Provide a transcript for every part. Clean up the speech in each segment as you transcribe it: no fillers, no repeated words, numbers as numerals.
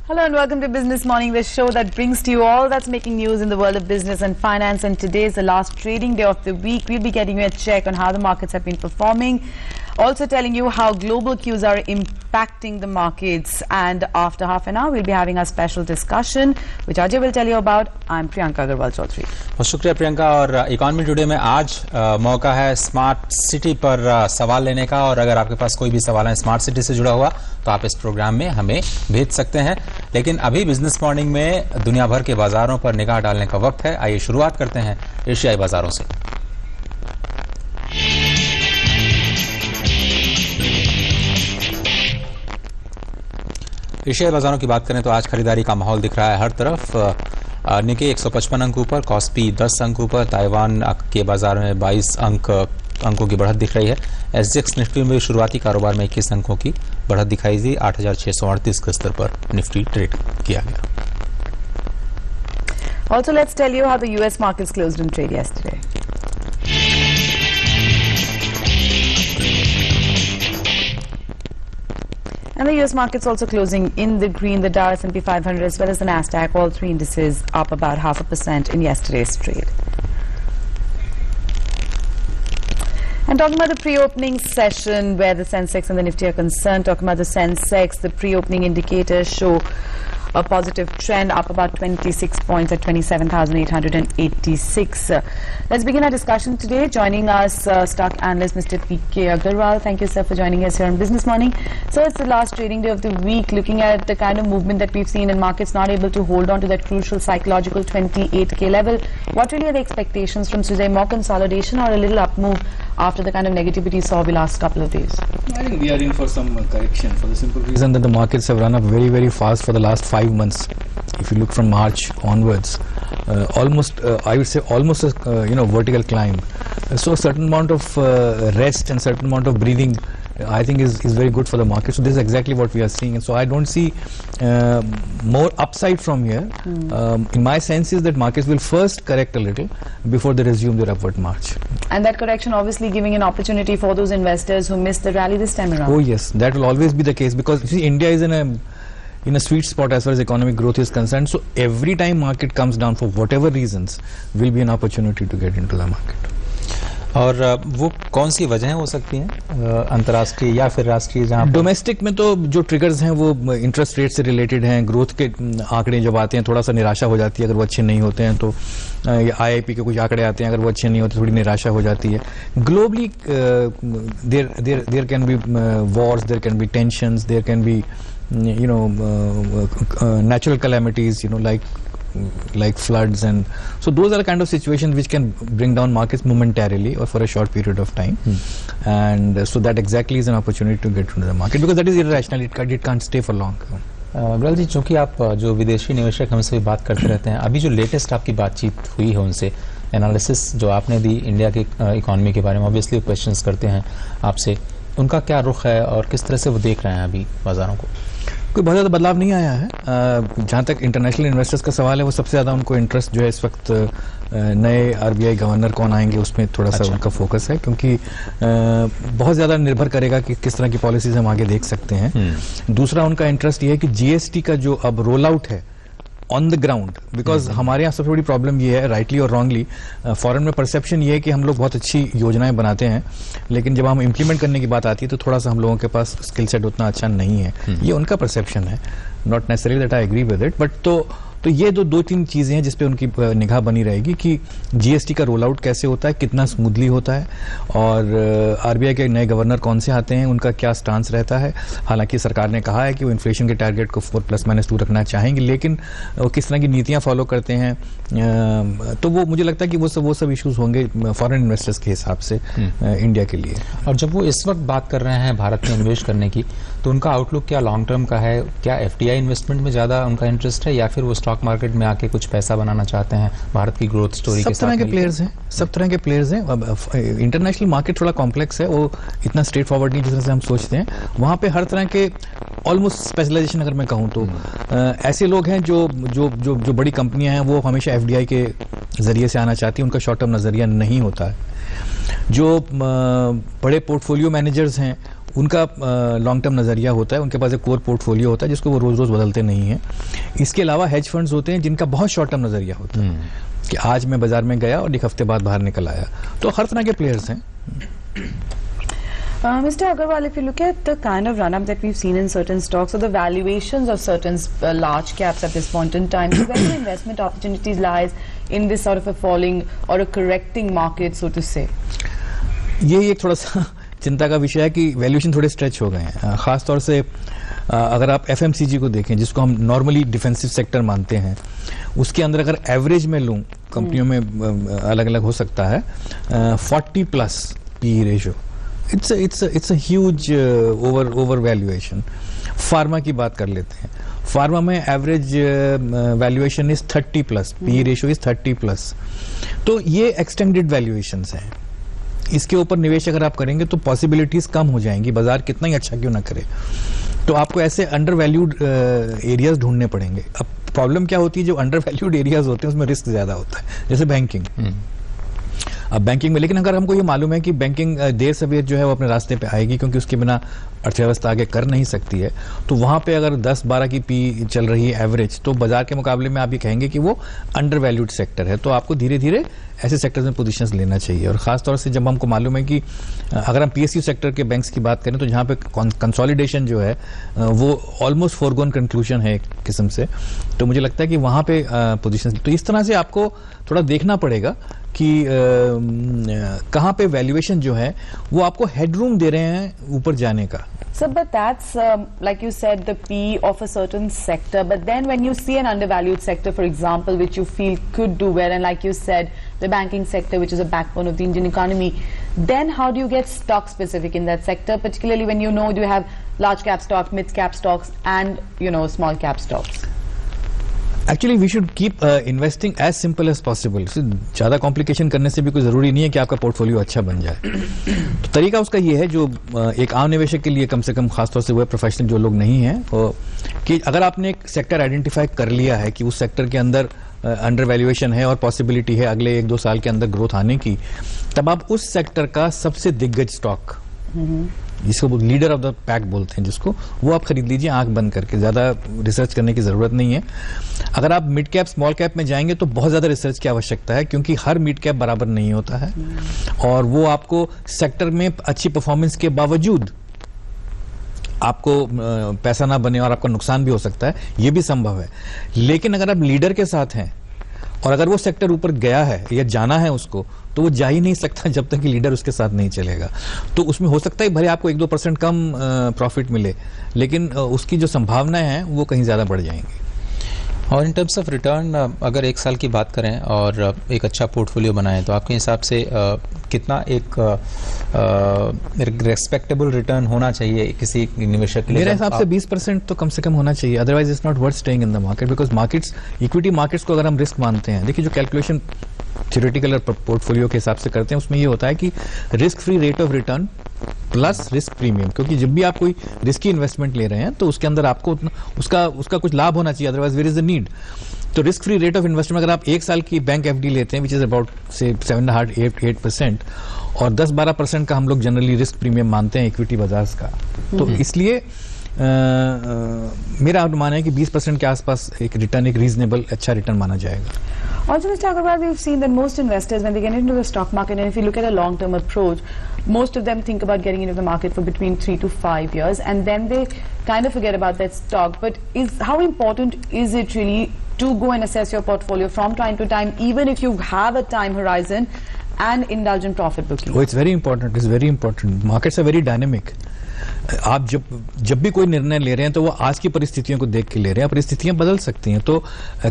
Hello and welcome to Business Morning, the show that brings to you all that's making news in the world of business and finance. And today is the last trading day of the week. We'll be getting you a check on how the markets have been performing. Also telling you how global cues are impacting the markets. And after half an hour, we'll be having a special discussion, which Ajay will tell you about. I'm Priyanka Agarwal Chaudhary. बहुत शुक्रिया प्रियंका। और economy today में आज मौका है smart city पर सवाल लेने का। और अगर आपके पास कोई भी सवाल है स्मार्ट सिटी से जुड़ा हुआ तो आप इस प्रोग्राम में हमें भेज सकते हैं। लेकिन अभी बिजनेस मॉर्निंग में दुनिया भर के बाजारों पर निगाह डालने का वक्त है। आइए शुरुआत करते हैं एशियाई बाजारों से। एशियाई बाजारों की बात करें तो आज खरीदारी का माहौल दिख रहा है हर तरफ। निके 155 अंक ऊपर, कॉस्पी 10 अंक ऊपर, ताइवान के बाजार में 22 अंकों की बढ़त दिख रही है। एसजेएक्स निफ्टी में शुरुआती कारोबार में 21 अंकों की बढ़त दिखाई दी। 8,638 के स्तर पर निफ्टी ट्रेड किया गया। Also, let's tell you how the US markets closed in trade yesterday. And the US markets also closing in the green. The Dow, S&P 500 as well as the Nasdaq, all three indices up about 0.5% in yesterday's trade. And talking about the pre-opening session where the Sensex and the Nifty are concerned, talking about the Sensex, the pre-opening indicators show a positive trend up about 26 points at 27,886. Let's begin our discussion today. Joining us, stock analyst Mr. P.K. Agarwal. Thank you, sir, for joining us here on Business Morning. So it's the last trading day of the week. Looking at the kind of movement that we've seen in markets not able to hold on to that crucial psychological 28K level, what really are the expectations from today? More consolidation or a little up move after the kind of negativity we saw the last couple of days? I think we are in for some correction for the simple reason that the markets have run up very, very fast for the last 5 months. If you look from March onwards, almost I would say almost a vertical climb. So a certain amount of rest and certain amount of breathing I think is very good for the market. So this is exactly what we are seeing, and so I don't see more upside from here. In my sense is that markets will first correct a little before they resume their upward march. And that correction obviously giving an opportunity for those investors who missed the rally this time around. Oh yes, that will always be the case, because you see, India is in a sweet spot as far as economic growth is concerned. So every time market comes down for whatever reasons will be an opportunity to get into the market. और वो कौन सी वजह हो सकती हैं अंतर्राष्ट्रीय या फिर राष्ट्रीय? जहां डोमेस्टिक में तो जो ट्रिगर्स हैं वो इंटरेस्ट रेट से रिलेटेड हैं। ग्रोथ के आंकड़े जब आते हैं थोड़ा सा निराशा हो जाती है अगर वो अच्छे नहीं होते हैं। तो आईआईपी के कुछ आंकड़े आते हैं, अगर वो अच्छे नहीं होते थोड़ी निराशा हो जाती है। Globally there can be wars, there can be tensions, there can be natural calamities, like floods, and so those are the kind of situations which can bring down markets momentarily or for a short period of time. And so that exactly is an opportunity to get into the market, because that is irrational. It can't stay for long. Agarwal ji, चूंकि आप जो विदेशी निवेशक हमसे भी बात करते रहते हैं, अभी जो लेटेस्ट आपकी बातचीत हुई है उनसे, एनालिसिस जो आपने दी इंडिया की इकोनॉमी के बारे में, ऑब्वियसली क्वेश्चंस करते हैं आपसे, उनका क्या रुख है और किस तरह से वो देख रहे हैं अभी बाजारों को? कोई बहुत ज़्यादा बदलाव नहीं आया है। जहाँ तक इंटरनेशनल इन्वेस्टर्स का सवाल है, वो सबसे ज़्यादा उनको इंटरेस्ट जो है इस वक्त नए आरबीआई गवर्नर कौन आएंगे उसमें थोड़ा सा उनका फोकस है, क्योंकि बहुत ज़्यादा निर्भर करेगा कि किस तरह की पॉलिसीज हम आगे देख सकते हैं। दूसरा उनका इंटरेस्ट ये है कि जीएसटी का जो अब रोल आउट है ऑन द ग्राउंड, बिकॉज हमारे यहाँ सबसे बड़ी प्रॉब्लम ये है, राइटली और रॉन्गली, फॉरेन में परसेप्शन ये है कि हम लोग बहुत अच्छी योजनाएं बनाते हैं, लेकिन जब हम इम्प्लीमेंट करने की बात आती है तो थोड़ा सा हम लोगों के पास स्किल सेट उतना अच्छा नहीं है। ये उनका परसेप्शन है, not necessary that I agree with it, but तो ये दो तीन चीजें हैं जिसपे उनकी निगाह बनी रहेगी कि जीएसटी का रोल आउट कैसे होता है, कितना स्मूथली होता है, और आरबीआई के नए गवर्नर कौन से आते हैं, उनका क्या स्टांस रहता है। हालांकि सरकार ने कहा है कि वो इन्फ्लेशन के टारगेट को 4+-2 रखना चाहेंगे, लेकिन वो किस तरह की नीतियां फॉलो करते हैं, तो वो मुझे लगता है कि वो सब इश्यूज होंगे फॉरेन इन्वेस्टर्स के हिसाब से इंडिया के लिए। और जब वो इस वक्त बात कर रहे हैं भारत में इन्वेस्ट करने की, तो उनका आउटलुक क्या लॉन्ग टर्म का है? क्या एफडीआई इन्वेस्टमेंट में ज्यादा उनका इंटरेस्ट है, या फिर वो स्टॉक मार्केट में आके कुछ पैसा बनाना चाहते हैं भारत की ग्रोथ स्टोरी के साथ? सब तरह के प्लेयर्स हैं। अब इंटरनेशनल मार्केट थोड़ा कॉम्प्लेक्स है, वो इतना स्ट्रेट फॉरवर्ड नहीं जिस तरह से हम सोचते हैं। वहां पे हर तरह के ऑलमोस्ट स्पेशलाइजेशन अगर मैं कहूँ तो ऐसे लोग हैं जो बड़ी कंपनियां हैं वो हमेशा एफडीआई के जरिए से आना चाहती है, उनका शॉर्ट टर्म नजरिया नहीं होता है। जो बड़े पोर्टफोलियो मैनेजर्स हैं उनका लॉन्ग टर्म नजरिया होता है, उनके पास एक कोर पोर्टफोलियो होता है जिसको वो रोज रोज बदलते नहीं है। इसके अलावा हेज फंड्स होते हैं जिनका बहुत शॉर्ट टर्म नजरिया होता है कि आज मैं बाजार में गया और एक हफ्ते बाद बाहर निकल आया। तो हर तरह के प्लेयर्स हैं। Mr. Agarwal, if you look at the kind of run-up that we've seen in certain stocks or the valuations of certain large caps at this point in time, where the investment opportunities lies in this sort of a falling or a correcting market, so to say? ये एक थोड़ा सा चिंता का विषय है कि valuation थोड़े स्ट्रेच हो गए हैं। खास तौर से अगर आप एफएमसीजी को देखें, जिसको हम नॉर्मली डिफेंसिव सेक्टर मानते हैं, उसके अंदर अगर एवरेज में लूं, कंपनियों में अलग अलग हो सकता है, 40+ P ratio, it's a huge over valuation. Pharma की बात कर लेते हैं, फार्मा में average valuation is 30+, P ratio is 30+। तो ये एक्सटेंडेड वैल्यूएशंस हैं। इसके ऊपर निवेश अगर आप करेंगे तो पॉसिबिलिटीज कम हो जाएंगी, बाजार कितना ही अच्छा क्यों ना करे। तो आपको ऐसे अंडर वैल्यूड एरियाज ढूंढने पड़ेंगे। अब प्रॉब्लम क्या होती है, जो अंडर वैल्यूड एरियाज होते हैं उसमें रिस्क ज्यादा होता है, जैसे बैंकिंग। अब बैंकिंग में, लेकिन अगर हमको ये मालूम है कि बैंकिंग देर सवेर जो है वो अपने रास्ते पे आएगी, क्योंकि उसके बिना अर्थव्यवस्था आगे कर नहीं सकती है, तो वहां पे अगर 10-12 की पी चल रही है एवरेज, तो बाजार के मुकाबले में आप ये कहेंगे कि वो अंडर वैल्यूड सेक्टर है। तो आपको धीरे धीरे ऐसे सेक्टर्स में पोजीशंस लेना चाहिए। और खासतौर से जब हमको मालूम है कि अगर हम पीएसयू सेक्टर के बैंक्स की बात करें, तो जहां पे कंसोलिडेशन जो है वो ऑलमोस्ट फोरगोन कंक्लूजन है एक किस्म से, तो मुझे लगता है कि वहां पे पोजीशंस, तो इस तरह से आपको थोड़ा देखना पड़ेगा कि कहां पे वैल्यूएशन जो है वो आपको हेडरूम दे रहे हैं ऊपर जाने का। So, but that's, like you said, the P of a certain sector. But then when you see an undervalued sector, for example, which you feel could do well, and like you said, the banking sector, which is a backbone of the Indian economy, then how do you get stock specific in that sector, particularly when you know you have large cap stocks, mid cap stocks, and, you know, small cap stocks? Actually we should keep investing as simple as possible. ज्यादा complication करने से भी कोई जरूरी नहीं है कि आपका पोर्टफोलियो अच्छा बन जाए। तो तरीका उसका ये है, जो एक आम निवेशक के लिए कम से कम, खासतौर से वो प्रोफेशनल जो लोग नहीं हैं, कि अगर आपने एक सेक्टर आइडेंटिफाई कर लिया है कि उस सेक्टर के अंदर अंडर वैल्यूएशन है और पॉसिबिलिटी है अगले 1-2 साल के अंदर ग्रोथ आने की, तब आप उस सेक्टर का सबसे दिग्गज स्टॉक, जिसको लीडर ऑफ द पैक बोलते हैं, जिसको वो आप खरीद लीजिए आंख बंद करके। ज्यादा रिसर्च करने की जरूरत नहीं है। अगर आप मिड कैप स्मॉल कैप में जाएंगे तो बहुत ज्यादा रिसर्च की आवश्यकता है, क्योंकि हर मिड कैप बराबर नहीं होता है, और वो आपको सेक्टर में अच्छी परफॉर्मेंस के बावजूद आपको पैसा ना बने और आपका नुकसान भी हो सकता है, ये भी संभव है। लेकिन अगर आप लीडर के साथ हैं और अगर वो सेक्टर ऊपर गया है या जाना है उसको, तो वो जा ही नहीं सकता जब तक कि लीडर उसके साथ नहीं चलेगा। तो उसमें हो सकता है भले आपको 1-2% कम प्रॉफिट मिले, लेकिन उसकी जो संभावनाएं हैं वो कहीं ज्यादा बढ़ जाएंगी। और इन टर्म्स ऑफ रिटर्न, अगर 1 साल की बात करें और एक अच्छा पोर्टफोलियो बनाएं, तो आपके हिसाब से कितना एक रेस्पेक्टेबल रिटर्न होना चाहिए किसी निवेशक के लिए? मेरे हिसाब से 20% तो कम से कम होना चाहिए, otherwise it's not worth staying in the market. Because markets, equity markets को अगर हम रिस्क मानते हैं, देखिए जो कैलकुलेशन थ्योरेटिकल और पोर्टफोलियो के हिसाब से करते हैं, उसमें ये होता है कि risk free rate of return plus risk premium, क्योंकि जब भी आप कोई रिस्की इन्वेस्टमेंट ले रहे हैं तो उसके अंदर आपको उसका कुछ लाभ होना चाहिए, otherwise where is the need. तो risk free rate of investment अगर आप 1 साल की बैंक एफडी लेते हैं, विच इज अबाउट से 7.5-8%, और 10-12% का हम लोग जनरली रिस्क प्रीमियम मानते हैं इक्विटी बाजार का, तो इसलिए मेरा अनुमान है कि 20% के आसपास एक रिटर्न, एक रीजनेबल अच्छा रिटर्न माना जाएगा। Also, Mr. Agarwal, we've seen that most investors, when they get into the stock market, and if you look at a long-term approach, most of them think about getting into the market for between 3 to 5 years, and then they kind of forget about that stock. But how important is it really to go and assess your portfolio from time to time, even if you have a time horizon, and indulge in profit booking? Oh, it's very important. It's very important. Markets are very dynamic. आप जब भी कोई निर्णय ले रहे हैं तो वो आज की परिस्थितियों को देख के ले रहे हैं, परिस्थितियां बदल सकती हैं, तो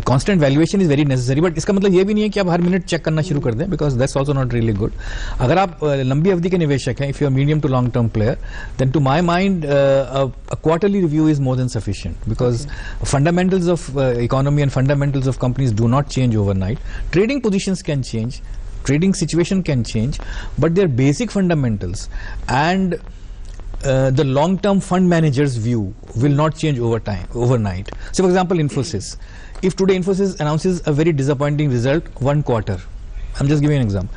constant valuation is very necessary. But इसका मतलब ये भी नहीं है कि आप हर मिनट चेक करना शुरू कर दें, because that's also not really good. अगर आप लंबी अवधि के निवेशक हैं, if you are medium to long term player, then to my mind a quarterly review is more than sufficient, because fundamentals of economy and fundamentals of companies do not change overnight. Trading positions can change, trading situation can change, but their basic fundamentals and the long-term fund manager's view will not change overnight. So, for example, Infosys. If today Infosys announces a very disappointing result 1 quarter, I'm just giving an example.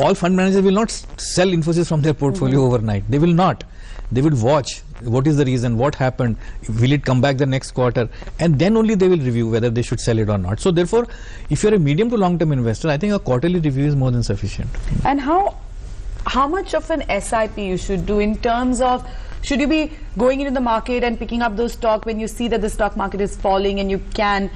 All fund managers will not sell Infosys from their portfolio overnight. They will not. they would watch what is the reason, what happened, will it come back the next quarter, and then only they will review whether they should sell it or not. So therefore, if you're a medium to long term investor, I think a quarterly review is more than sufficient. And how much of an SIP you should do in terms of, should you be going into the market and picking up those stocks when you see that the stock market is falling and you can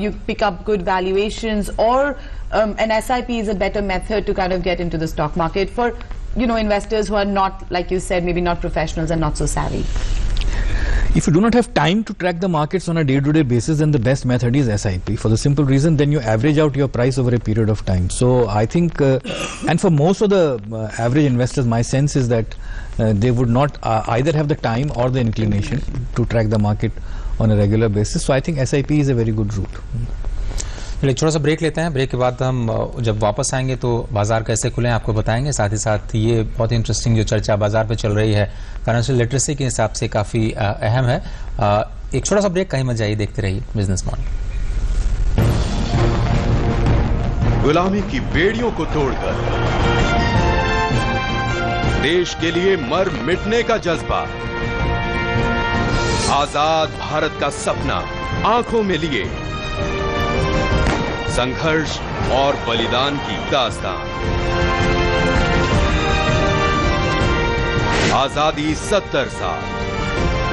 you pick up good valuations, or an SIP is a better method to kind of get into the stock market for, you know, investors who are not, like you said, maybe not professionals and not so savvy? If you do not have time to track the markets on a day-to-day basis, then the best method is SIP, for the simple reason then you average out your price over a period of time. So I think, and for most of the average investors, my sense is that they would not either have the time or the inclination to track the market on a regular basis. So I think SIP is a very good route. थोड़ा सा break लेते हैं. Break के बाद हम जब वापस आएंगे तो बाजार कैसे खुले आपको बताएंगे. साथ ही साथ ये बहुत इंटरेस्टिंग जो चर्चा बाजार पे चल रही है फाइनेंशियल लिटरेसी के हिसाब से काफी अहम है. एक छोटा सा ब्रेक, कहीं मत जाइए, देखते रहिए बिजनेस मॉर्निंग. गुलामी की बेड़ियों को तोड़कर देश के लिए मर मिटने का जज्बा, आजाद भारत का सपना आंखों में लिए, संघर्ष और बलिदान की दास्तान. आजादी 70 साल,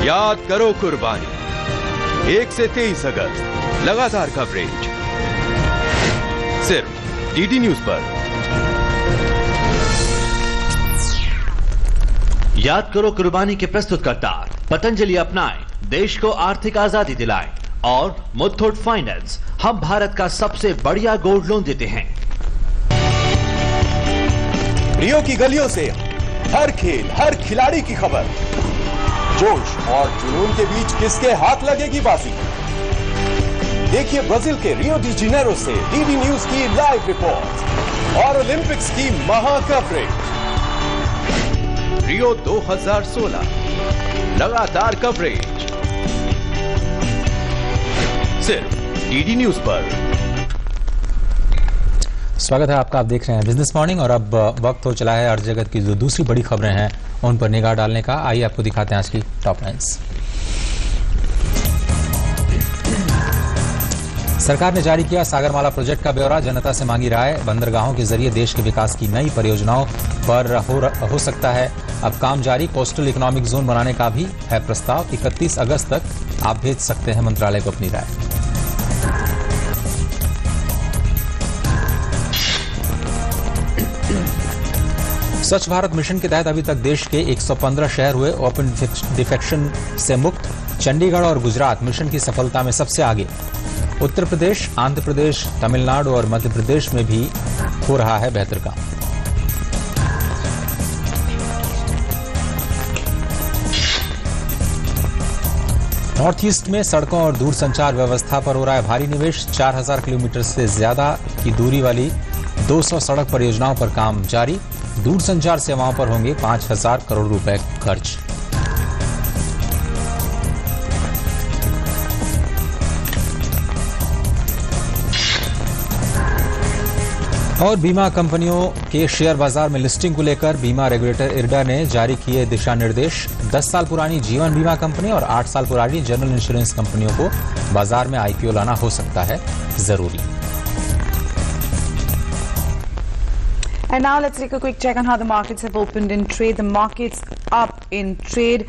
याद करो कुर्बानी. 1 से 23 अगस्त लगातार कवरेज सिर्फ डीडी न्यूज पर. याद करो कुर्बानी के प्रस्तुतकर्ता पतंजलि अपनाएं, देश को आर्थिक आजादी दिलाएं, और मुथूट फाइनेंस, हम भारत का सबसे बढ़िया गोल्ड लोन देते हैं. रियो की गलियों से हर खेल, हर खिलाड़ी की खबर. जोश और जुनून के बीच किसके हाथ लगेगी बाजी. देखिए ब्राजील के रियो डी जेनेरो से डीडी न्यूज की लाइव रिपोर्ट और ओलंपिक्स की महा कवरेज. रियो 2016 लगातार कवरेज सिर्फ डीडी न्यूज पर. स्वागत है आपका. आप देख रहे हैं बिजनेस मॉर्निंग और अब वक्त हो चला है अर्थ जगत की जो दूसरी बड़ी खबरें हैं उन पर निगाह डालने का. आइए आपको दिखाते हैं आज की टॉप लाइन्स. सरकार ने जारी किया सागरमाला प्रोजेक्ट का ब्यौरा, जनता से मांगी राय. बंदरगाहों के जरिए देश के विकास की नई परियोजनाओं पर हो सकता है अब काम जारी. कोस्टल इकोनॉमिक जोन बनाने का भी है प्रस्ताव. 31 अगस्त तक आप भेज सकते हैं मंत्रालय को अपनी राय. स्वच्छ भारत मिशन के तहत अभी तक देश के 115 शहर हुए ओपन डिफेक्शन से मुक्त. चंडीगढ़ और गुजरात मिशन की सफलता में सबसे आगे. उत्तर प्रदेश, आंध्र प्रदेश, तमिलनाडु और मध्य प्रदेश में भी हो रहा है बेहतर काम. नॉर्थ ईस्ट में सड़कों और दूरसंचार व्यवस्था पर हो रहा है भारी निवेश. 4000 किलोमीटर से ज्यादा की दूरी वाली 200 सड़क परियोजनाओं पर काम जारी. दूरसंचार सेवाओं पर होंगे 5000 करोड़ रुपए खर्च. और बीमा कंपनियों के शेयर बाजार में लिस्टिंग को लेकर बीमा रेगुलेटर इरडा ने जारी किए दिशा निर्देश. 10 साल पुरानी जीवन बीमा कंपनी और 8 साल पुरानी जनरल इंश्योरेंस कंपनियों को बाजार में आईपीओ लाना हो सकता है जरूरी. And now let's take a quick check on how the markets have opened in trade. The markets up in trade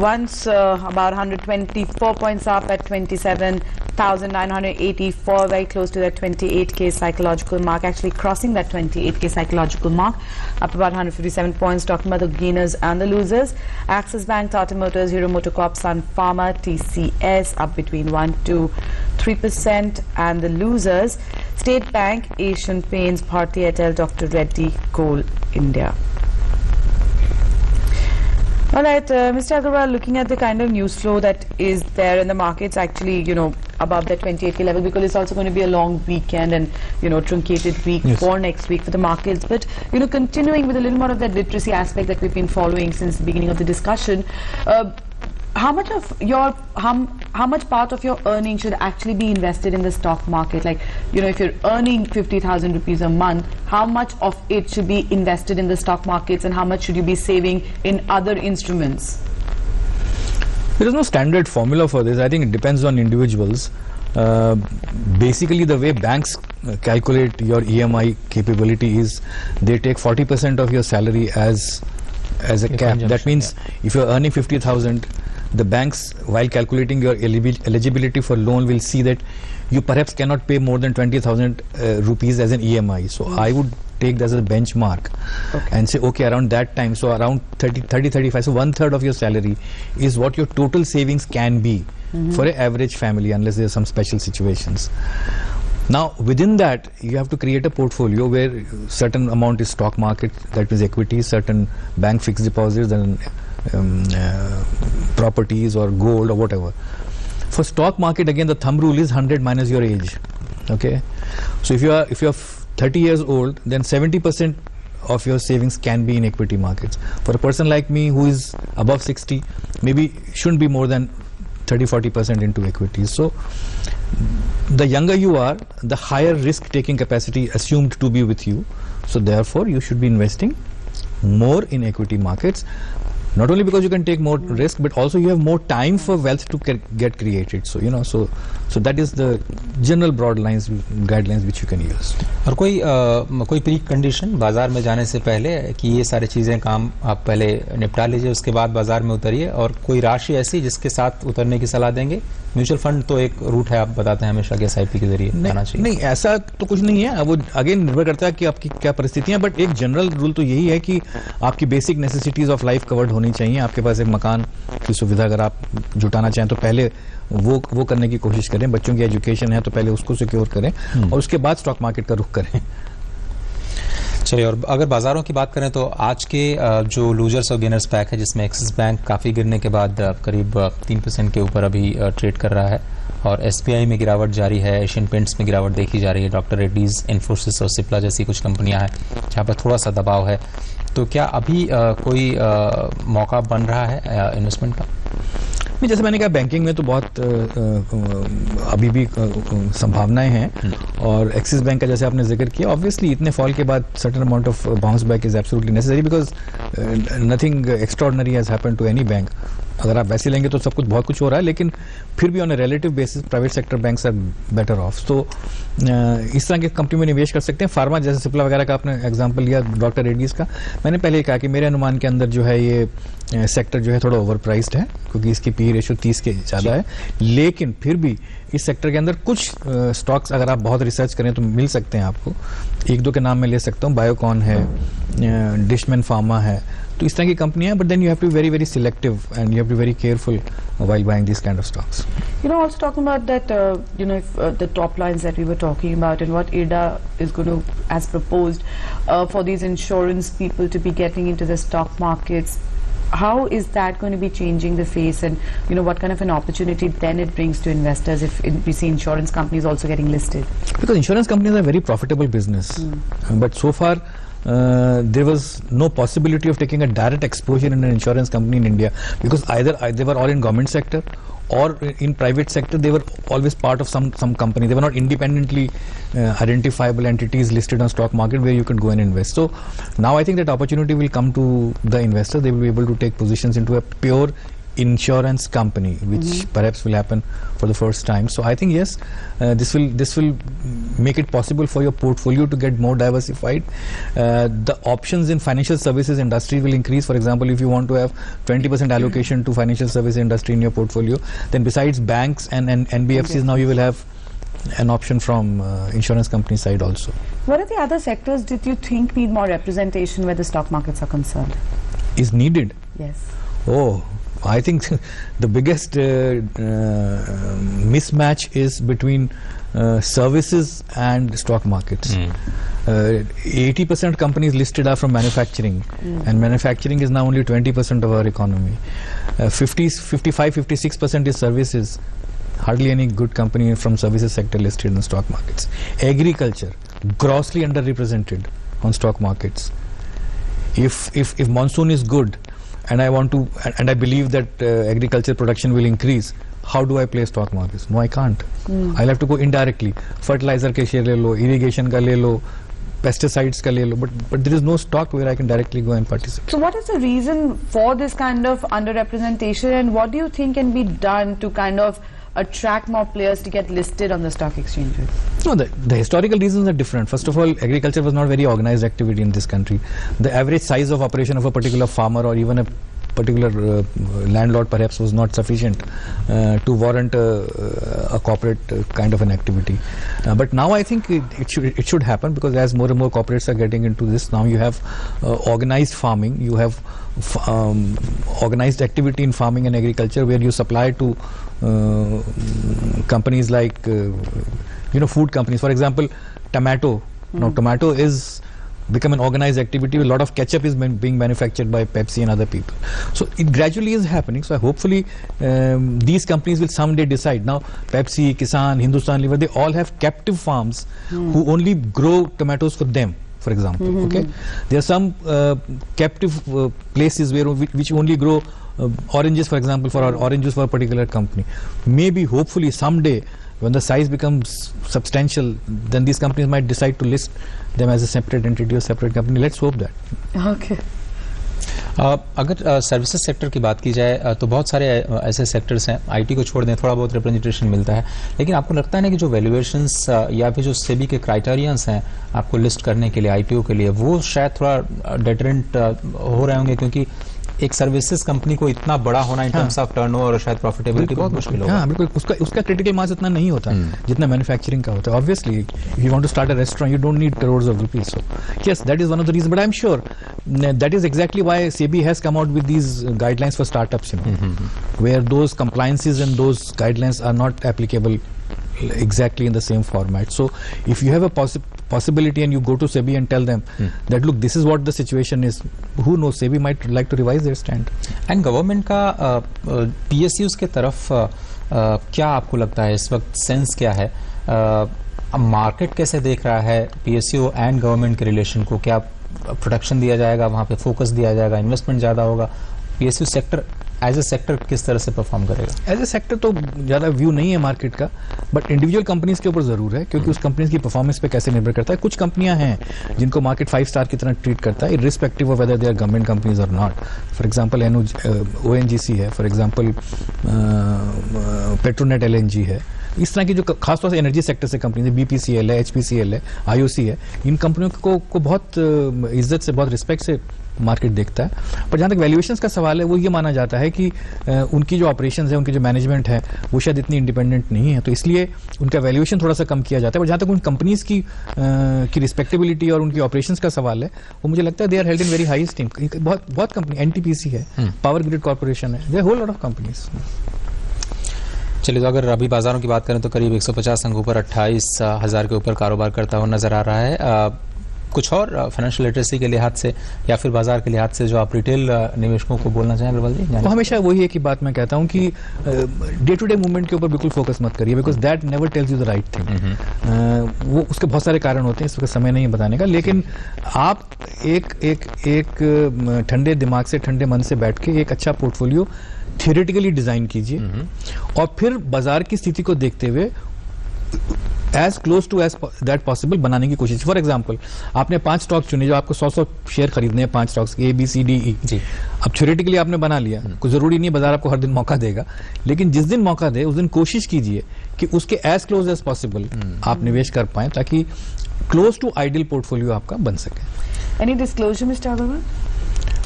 once about 124 points up at 27,984, very close to that 28k psychological mark, actually crossing that 28k psychological mark, up about 157 points. Talking about the gainers and the losers: Axis Bank, Tata Motors, Hero MotoCorp, Sun Pharma, TCS up between 1 to 3%, and the losers: State Bank, Asian Paints, Bharati Airtel, Dr. Reddy, Coal India. All right, Mr. Agarwal, looking at the kind of news flow that is there in the markets, actually, you know, above the 28k level, because it's also going to be a long weekend and, you know, truncated week for next week for the markets. But, you know, continuing with a little more of that literacy aspect that we've been following since the beginning of the discussion, how much of your how much part of your earnings should actually be invested in the stock market? Like, you know, if you're earning 50,000 rupees a month, how much of it should be invested in the stock markets, and how much should you be saving in other instruments? There is no standard formula for this. I think it depends on individuals. Basically, the way banks calculate your EMI capability is they take 40% of your salary as a cap. That means if you're earning 50,000, the banks, while calculating your eligibility for loan, will see that you perhaps cannot pay more than 20,000 rupees as an EMI. So I would take that as a benchmark and say, okay, around that time, so around 30, 35, so 1/3 of your salary is what your total savings can be for an average family, unless there are some special situations. Now, within that, you have to create a portfolio where certain amount is stock market, that is equities, certain bank fixed deposits, and properties or gold or whatever. For stock market, again, the thumb rule is 100 minus your age. Okay, so if you are 30 years old, then 70% of your savings can be in equity markets. For a person like me who is above 60, maybe shouldn't be more than 30-40% into equities. So the younger you are, the higher risk taking capacity assumed to be with you. So therefore you should be investing more in equity markets, not only because you can take more risk, but also you have more time for wealth to get created. So, you know, so that is the general broad lines, guidelines which you can use. और कोई pre condition बाजार में जाने से पहले कि ये सारी चीजें काम आप पहले निपटा लीजिए, उसके बाद बाजार में उतरिए, और कोई राशि ऐसी जिसके साथ उतरने की सलाह देंगे? म्यूचुअल फंड तो एक रूट है, आप बताते हैं हमेशा कि SIP के जरिए आना चाहिए। नहीं, ऐसा तो कुछ नहीं है, वो अगेन निर्भर करता है कि आपकी क्या परिस्थितियां, बट एक जनरल रूल तो यही है कि आपकी basic necessities of life covered होनी चाहिए। आपके पास एक मकान की सुविधा अगर आप जुटाना चाहें तो पहले वो करने की कोशिश करें। बच्चों की एजुकेशन है तो पहले उसको सिक्योर करें और उसके बाद स्टॉक मार्केट का रुख करें। चलिए, और अगर बाजारों की बात करें तो आज के जो लूजर्स और गेनर्स पैक है, जिसमें एक्सिस बैंक काफी गिरने के बाद करीब 3% के ऊपर अभी ट्रेड कर रहा है, और SBI में गिरावट जारी है, एशियन पेंट्स में गिरावट देखी जा रही है, डॉक्टर रेड्डीज, इन्फोसिस और सिप्ला जैसी कुछ कंपनियां हैं जहां पर थोड़ा सा दबाव है। तो क्या अभी कोई मौका बन रहा है इन्वेस्टमेंट का? नहीं, जैसे मैंने कहा, बैंकिंग में तो बहुत अभी भी संभावनाएं हैं, और एक्सिस बैंक का जैसे आपने जिक्र किया, ऑब्वियसली इतने फॉल के बाद certain amount of bounce back is absolutely necessary, because nothing extraordinary has happened to any bank. अगर आप वैसे लेंगे तो सब कुछ बहुत कुछ हो रहा है, लेकिन फिर भी on a relative basis private sector banks are better off. तो इस तरह की कंपनी में निवेश कर सकते हैं। फार्मा, जैसे सिप्ला वगैरह का आपने एग्जांपल लिया, डॉक्टर रेड्डीज का, मैंने पहले कहा कि मेरे अनुमान के अंदर जो है ये सेक्टर जो है थोड़ा ओवर प्राइस्ड है, क्योंकि इसकी पी रेशियो 30 के ज़्यादा है। लेकिन फिर भी इस सेक्टर के अंदर कुछ स्टॉक्स अगर आप बहुत रिसर्च करें तो मिल सकते हैं आपको। एक दो के नाम मैं ले सकता हूँ, बायोकॉन है, डिशमैन फार्मा है, तो इस तरह की कंपनियां हैं, but then you have to be very very selective and you have to be very careful while buying these kind of stocks. You know, also talking about that, you know, if, the top lines that we were talking about and what IRDA is going to, as proposed, for these insurance people to be getting into the stock markets, how is that going to be changing the face, and, you know, what kind of an opportunity then it brings to investors if we see insurance companies also getting listed? Because insurance companies are a very profitable business, but so far there was no possibility of taking a direct exposure in an insurance company in India, because either they were all in government sector or in private sector. They were always part of some company. They were not independently identifiable entities listed on stock market where you could go and invest. So now I think that opportunity will come to the investors. They will be able to take positions into a pure insurance company, which perhaps will happen for the first time. So I think yes, this will make it possible for your portfolio to get more diversified. The options in financial services industry will increase. For example, if you want to have 20% allocation to financial services industry in your portfolio, then besides banks and NBFCs, now you will have an option from insurance company side also. What are the other sectors did you think need more representation where the stock markets are concerned? Is needed? Yes. Oh, I think the biggest mismatch is between services and stock markets. 80% companies listed are from manufacturing, and manufacturing is now only 20% of our economy. 55-56% is services. Hardly any good company from services sector listed in the stock markets. Agriculture, grossly underrepresented on stock markets. If monsoon is good, and I want to, and I believe that agriculture production will increase, how do I play stock markets? No, I can't. I'll have to go indirectly. Fertilizer के share ले लो, irrigation का ले लो, pesticides का ले लो, but there is no stock where I can directly go and participate. So what is the reason for this kind of underrepresentation, and what do you think can be done to kind of attract more players to get listed on the stock exchanges? No, the historical reasons are different. First of all, agriculture was not very organized activity in this country. The average size of operation of a particular farmer or even a particular landlord perhaps was not sufficient to warrant a corporate kind of an activity. But now I think it should happen, because as more and more corporates are getting into this, now you have organized farming, you have organized activity in farming and agriculture, where you supply to companies like food companies. For example, tomato. Now tomato is become an organized activity. A lot of ketchup is being manufactured by Pepsi and other people. So it gradually is happening. So hopefully these companies will someday decide. Now Pepsi, Kisan, Hindustan Liver, they all have captive farms who only grow tomatoes for them, for example. Okay, there are some captive places which only grow oranges, for example, for our oranges for a particular company. Maybe hopefully someday, when the size becomes substantial, then these companies might decide to list them as a separate entity or separate company. Let's hope that. Okay. अगर services sector की बात की जाए तो बहुत सारे ऐसे sectors हैं, आईटी को छोड़ दें, थोड़ा बहुत रिप्रेजेंटेशन मिलता है, लेकिन आपको लगता है ना कि जो वैल्यूएशंस या फिर जो सेबी के क्राइटेरियंस हैं आपको लिस्ट करने के लिए, आईपीओ के लिए, वो शायद थोड़ा डेटरेंट हो रहे होंगे, क्योंकि एक सर्विसेज कंपनी को इतना बड़ा होना इन टर्म्स ऑफ टर्नओवर और शायद प्रॉफिटेबिलिटी बहुत मुश्किल होगा। हाँ, बिल्कुल, उसका क्रिटिकल मास इतना नहीं होता जितना मैन्युफैक्चरिंग का होता है। Obviously if you want to start a restaurant, you don't need crores of rupees. So yes, that is one of the reason, but I am sure that is exactly why SEBI has come out with these guidelines for startups, where those compliances and those guidelines are not applicable exactly in the same format. So if you have a possibility and you go to SEBI and tell them that look, this is what the situation is, who knows, SEBI might like to revise their stand. And government का PSUs के तरफ क्या आपको लगता है इस वक्त, sense क्या है? मार्केट कैसे देख रहा है PSU एंड गवर्नमेंट के रिलेशन को? क्या प्रोटेक्शन दिया जाएगा, वहाँ पे फोकस दिया जाएगा, इन्वेस्टमेंट ज़्यादा होगा? PSU sector as a sector किस तरह से परफॉर्म करेगा? एज ए सेक्टर तो ज़्यादा व्यू नहीं है मार्केट का, बट इंडिविजुअल कंपनीज के ऊपर ज़रूर है, क्योंकि उस कंपनीज की परफॉर्मेंस पे कैसे निर्भर करता है। कुछ कंपनियां हैं जिनको मार्केट 5 स्टार की तरह ट्रीट करता है, irrespective of whether they are government companies और नॉट। फॉर एग्जांपल ONGC है, फॉर एग्जांपल पेट्रोनेट LNG है। इस तरह की जो खासतौर से एनर्जी सेक्टर से कंपनी है, BPCL है, HPCL है, IOC है, इन कंपनियों को बहुत इज्जत से, बहुत रिस्पेक्ट से मार्केट देखता है। पर जहाँ तक वैल्यूएशंस का सवाल है, वो ये माना जाता है कि उनकी जो ऑपरेशंस है, उनकी जो मैनेजमेंट है, वो शायद इतनी इंडिपेंडेंट नहीं है, तो इसलिए उनका वैल्यूएशन थोड़ा सा कम किया जाता है। पर जहाँ तक उन कंपनीज की रिस्पेक्टेबिलिटी और उनकी ऑपरेशंस का सवाल है, वो मुझे लगता है they are held in very high steam. बहुत कंपनी, NTPC है, पावर ग्रिड कॉर्पोरेशन है, there whole lot of companies. चलिए, तो अगर अभी बाजारों की बात करें तो करीब 150 अंकों पर 28,000 के ऊपर कारोबार करता हुआ नजर आ रहा है। कुछ और फाइनेंशियल लिटरेसी के लिहाज से या फिर बाजार के लिहाज से जो आप रिटेल निवेशकों को बोलना चाहें अग्रवाल जी? तो हमेशा वही एक ही बात मैं कहता हूं कि डे टू डे मूवमेंट के ऊपर बिल्कुल फोकस मत करिए, because that never tells you the right thing. वो उसके बहुत सारे कारण होते हैं, इसका समय नहीं बताने का, लेकिन आप एक ठंडे दिमाग से, ठंडे मन से बैठ के एक अच्छा पोर्टफोलियो थियोरेटिकली डिजाइन कीजिए और फिर बाजार की स्थिति को देखते हुए as close to as that possible बनाने की कोशिश। फॉर एग्जाम्पल, आपने 5 स्टॉक चुने, जो आपको 100 शेयर खरीदने हैं, 5 स्टॉक्स ABCDE जी। अब थ्योरेटिकली आपने बना लिया, कोई जरूरी नहीं बाजार आपको हर दिन मौका देगा, लेकिन जिस दिन मौका दे उस दिन कोशिश कीजिए कि उसके एज क्लोज एज पॉसिबल आप निवेश कर पाए, ताकि क्लोज टू आइडियल पोर्टफोलियो आपका बन सके। Any disclosure mister Agarwal?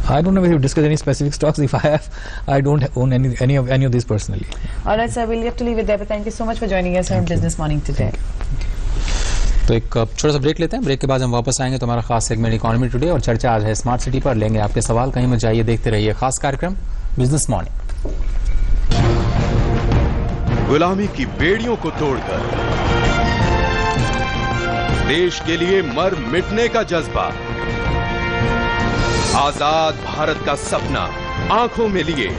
I don't know if you discuss any specific stocks. If I have, I don't own any of these personally. All right, sir. We'll have to leave it there. But thank you so much for joining us on Business Morning today. तो एक छोटा सा break लेते हैं। Break के बाद हम वापस आएंगे तो हमारा खास सेगमेंट इकोनॉमी टुडे, और चर्चा आज है स्मार्ट सिटी पर। लेंगे आपके सवाल, कहीं मत जाइए, देखते रहिए खास कार्यक्रम बिजनेस मॉर्निंग। गुलामी की बेड़ियों को तोड़कर देश के लिए मर मिटने का जज्बा, आजाद भारत का सपना आंखों में लिए,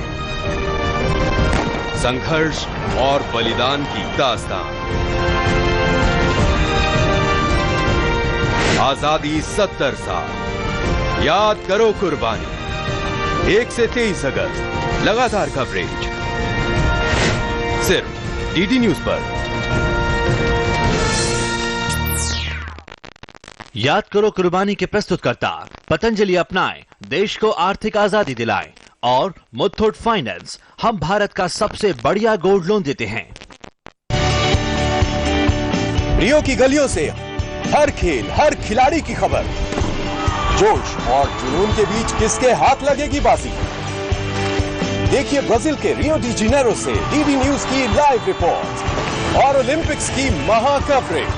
संघर्ष और बलिदान की दास्तान। आजादी 70 साल, याद करो कुर्बानी, 1 से 23 अगस्त लगातार कवरेज सिर्फ डीडी न्यूज पर। याद करो कुर्बानी के प्रस्तुतकर्ता पतंजलि अपनाएं, देश को आर्थिक आजादी दिलाएं और मुथूट फाइनेंस, हम भारत का सबसे बढ़िया गोल्ड लोन देते हैं। रियो की गलियों से हर खेल, हर खिलाड़ी की खबर, जोश और जुनून के बीच किसके हाथ लगेगी बाजी। देखिए ब्राजील के रियो डी जेनेरो से डीडी न्यूज की लाइव रिपोर्ट और ओलंपिक्स की महा कवरेज।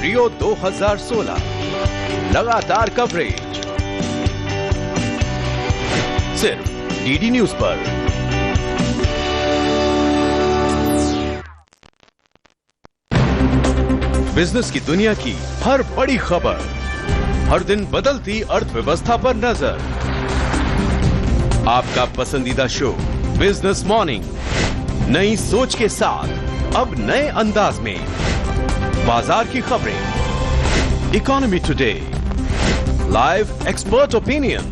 रियो 2016 लगातार कवरेज सिर्फ डीडी न्यूज पर। बिजनेस की दुनिया की हर बड़ी खबर, हर दिन बदलती अर्थव्यवस्था पर नजर। आपका पसंदीदा शो बिजनेस मॉर्निंग नई सोच के साथ अब नए अंदाज में बाजार की खबरें, economy today, live expert opinion.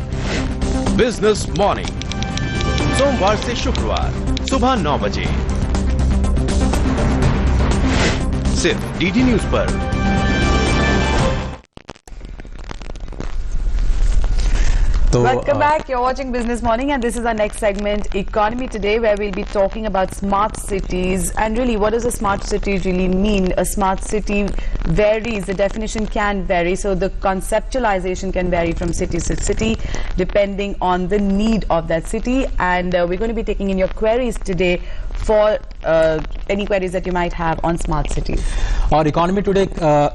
Business morning सोमवार से शुक्रवार सुबह 9 बजे सिर्फ डीडी न्यूज पर। Welcome back. You're watching Business Morning, and this is our next segment, Economy Today, where we'll be talking about smart cities. And really, what does a smart city really mean? A smart city varies. The definition can vary. So the conceptualization can vary from city to city, depending on the need of that city. And we're going to be taking in your queries today for any queries that you might have on smart cities. और economy today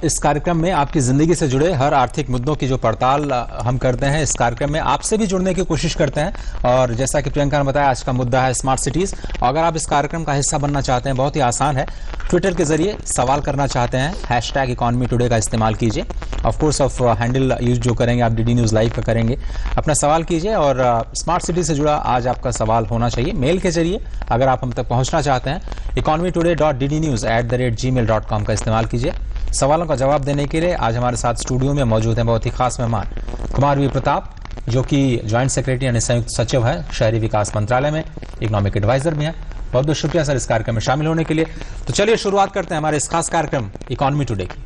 इस कार्यक्रम में आपकी जिंदगी से जुड़े हर आर्थिक मुद्दों की जो पड़ताल हम करते हैं, इस कार्यक्रम में आपसे भी जुड़ने की कोशिश करते हैं। और जैसा कि प्रियंका ने बताया, आज का मुद्दा है स्मार्ट सिटीज। अगर आप इस कार्यक्रम का हिस्सा बनना चाहते हैं, बहुत ही आसान है। ट्विटर के जरिए सवाल करना चाहते हैं, हैशटैग इकोनॉमी टुडे का इस्तेमाल कीजिए। ऑफकोर्स ऑफ हैंडल यूज जो करेंगे आप डीडी न्यूज लाइव का करेंगे, अपना सवाल कीजिए। और स्मार्ट सिटी से जुड़ा आज आपका सवाल होना चाहिए मेल के जरिए। अगर आप हम तक पहुंचना चाहते हैं, economytoday.ddnews@gmail.com का इस्तेमाल कीजिए। सवालों का जवाब देने के लिए आज हमारे साथ स्टूडियो में मौजूद हैं बहुत ही खास मेहमान, कुमार वी प्रताप, जो कि ज्वाइंट सेक्रेटरी यानी संयुक्त सचिव है शहरी विकास मंत्रालय में, इकोनॉमिक एडवाइजर भी हैं। बहुत बहुत शुक्रिया सर इस कार्यक्रम में शामिल होने के लिए। तो चलिए शुरुआत करते हैं हमारे इस खास कार्यक्रम इकोनॉमी टुडे की।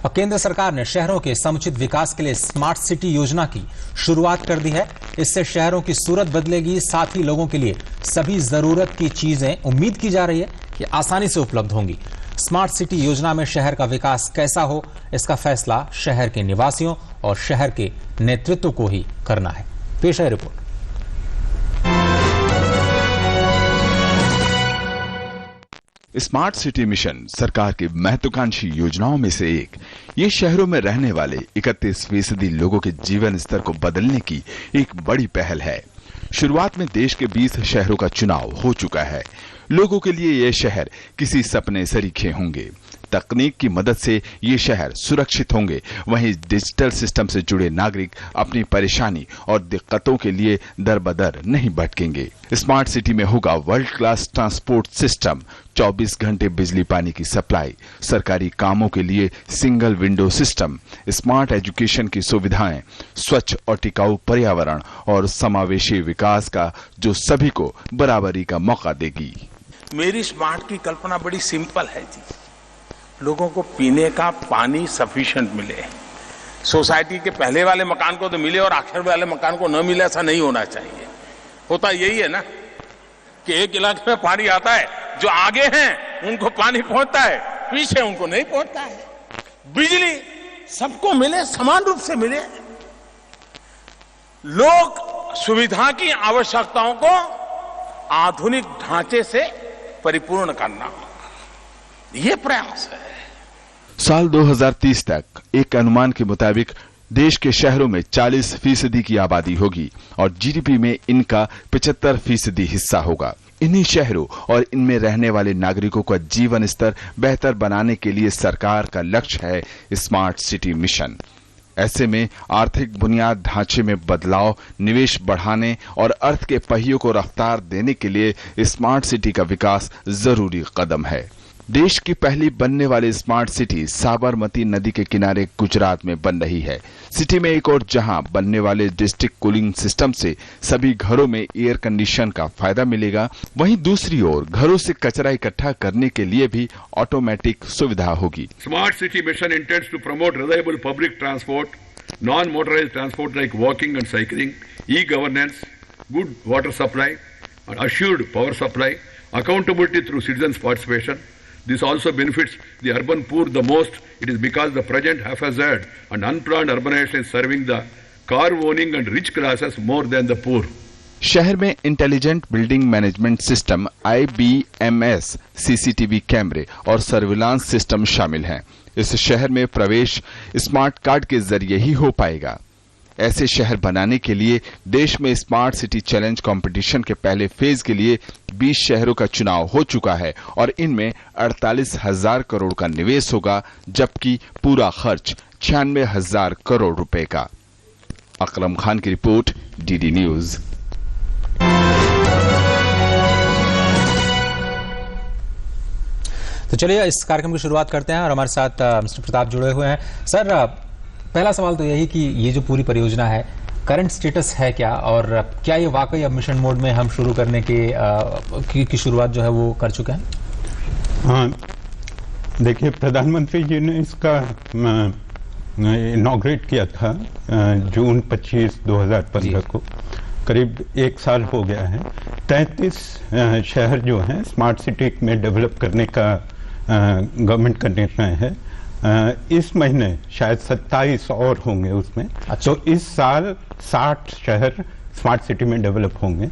और केंद्र सरकार ने शहरों के समुचित विकास के लिए स्मार्ट सिटी योजना की शुरुआत कर दी है। इससे शहरों की सूरत बदलेगी, साथ ही लोगों के लिए सभी जरूरत की चीजें उम्मीद की जा रही है कि आसानी से उपलब्ध होंगी। स्मार्ट सिटी योजना में शहर का विकास कैसा हो, इसका फैसला शहर के निवासियों और शहर के नेतृत्व को ही करना है। पेश है रिपोर्ट। स्मार्ट सिटी मिशन सरकार की महत्वाकांक्षी योजनाओं में से एक। ये शहरों में रहने वाले 31% लोगों के जीवन स्तर को बदलने की एक बड़ी पहल है। शुरुआत में देश के 20 शहरों का चुनाव हो चुका है। लोगों के लिए ये शहर किसी सपने सरीखे होंगे। तकनीक की मदद से ये शहर सुरक्षित होंगे। वहीं डिजिटल सिस्टम से जुड़े नागरिक अपनी परेशानी और दिक्कतों के लिए दर बदर नहीं भटकेंगे। स्मार्ट सिटी में होगा वर्ल्ड क्लास ट्रांसपोर्ट सिस्टम, 24 घंटे बिजली पानी की सप्लाई, सरकारी कामों के लिए single window system, smart education की सुविधाएं, स्वच्छ और टिकाऊ पर्यावरण और समावेशी विकास का जो सभी को बराबरी का मौका देगी। मेरी स्मार्ट की कल्पना बड़ी सिंपल है जी। लोगों को पीने का पानी सफिशिएंट मिले। सोसाइटी के पहले वाले मकान को तो मिले और आखिर वाले मकान को न मिले, ऐसा नहीं होना चाहिए। होता यही है ना कि एक इलाके में पानी आता है, जो आगे हैं उनको पानी पहुंचता है, पीछे उनको नहीं पहुंचता है। बिजली सबको मिले, समान रूप से मिले। लोग सुविधा की आवश्यकताओं को आधुनिक ढांचे से परिपूर्ण करना, ये प्रयास है। साल 2030 तक एक अनुमान के मुताबिक देश के शहरों में 40% की आबादी होगी और जीडीपी में इनका 75% हिस्सा होगा। इन्हीं शहरों और इनमें रहने वाले नागरिकों का जीवन स्तर बेहतर बनाने के लिए सरकार का लक्ष्य है स्मार्ट सिटी मिशन। ऐसे में आर्थिक बुनियाद ढांचे में बदलाव, निवेश बढ़ाने और अर्थ के पहियों को रफ्तार देने के लिए स्मार्ट सिटी का विकास जरूरी कदम है। देश की पहली बनने वाली स्मार्ट सिटी साबरमती नदी के किनारे गुजरात में बन रही है। सिटी में एक और जहां बनने वाले डिस्ट्रिक्ट कूलिंग सिस्टम से सभी घरों में एयर कंडीशन का फायदा मिलेगा, वहीं दूसरी ओर घरों से कचरा इकट्ठा करने के लिए भी ऑटोमेटिक सुविधा होगी। Smart city mission intends to promote reliable public transport, non motorised transport like walking and cycling, e-governance, good water supply, assured power supply, accountability through citizens' participation. This also benefits the urban poor the most. It is because the present haphazard and unplanned urbanization is serving the car-owning and rich classes more than the poor. शहर में intelligent building management system IBMS, CCTV कैमरे और surveillance system शामिल हैं। इस शहर में प्रवेश स्मार्ट कार्ड के जरिए ही हो पाएगा। ऐसे शहर बनाने के लिए देश में स्मार्ट सिटी चैलेंज कंपटीशन के पहले फेज के लिए 20 शहरों का चुनाव हो चुका है और इनमें 48,000 करोड़ का निवेश होगा, जबकि पूरा खर्च 96,000 करोड़ रुपए का। अकरम खान की रिपोर्ट, DD न्यूज। तो चलिए इस कार्यक्रम की शुरुआत करते हैं और हमारे साथ मिस्टर प्रताप जुड़े हुए हैं। सर, पहला सवाल तो यही कि ये जो पूरी परियोजना है, करंट स्टेटस है क्या, और क्या ये वाकई अब मिशन मोड में हम शुरू करने की शुरुआत जो है वो कर चुके हैं? हाँ, देखिए, प्रधानमंत्री जी ने इसका इनॉग्रेट किया था जून 25, 2015 को। करीब 1 साल हो गया है। 33 शहर जो हैं स्मार्ट सिटी में डेवलप करने का गवर्नमेंट का निर्णय है। इस महीने शायद 27 और होंगे उसमें। अच्छा। तो इस साल 60 शहर स्मार्ट सिटी में डेवलप होंगे।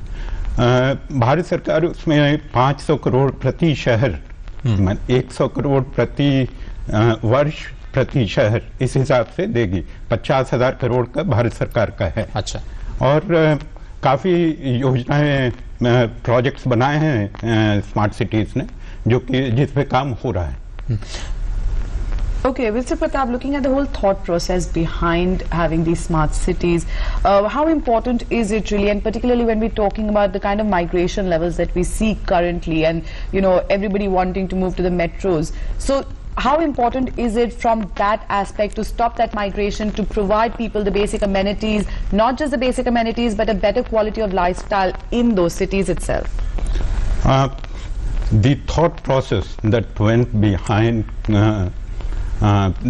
भारत सरकार उसमें 500 करोड़ प्रति शहर, 100 करोड़ प्रति वर्ष प्रति शहर, इस हिसाब से देगी। 50,000 करोड़ का भारत सरकार का है। अच्छा। और काफी योजनाएं, प्रोजेक्ट्स बनाए हैं स्मार्ट सिटीज ने, जो कि जिस पे काम हो रहा है। Okay, Mr. Pratap, looking at the whole thought process behind having these smart cities, how important is it really, and particularly when we're talking about the kind of migration levels that we see currently, and everybody wanting to move to the metros. So how important is it from that aspect to stop that migration, to provide people the basic amenities, not just the basic amenities, but a better quality of lifestyle in those cities itself? The thought process that went behind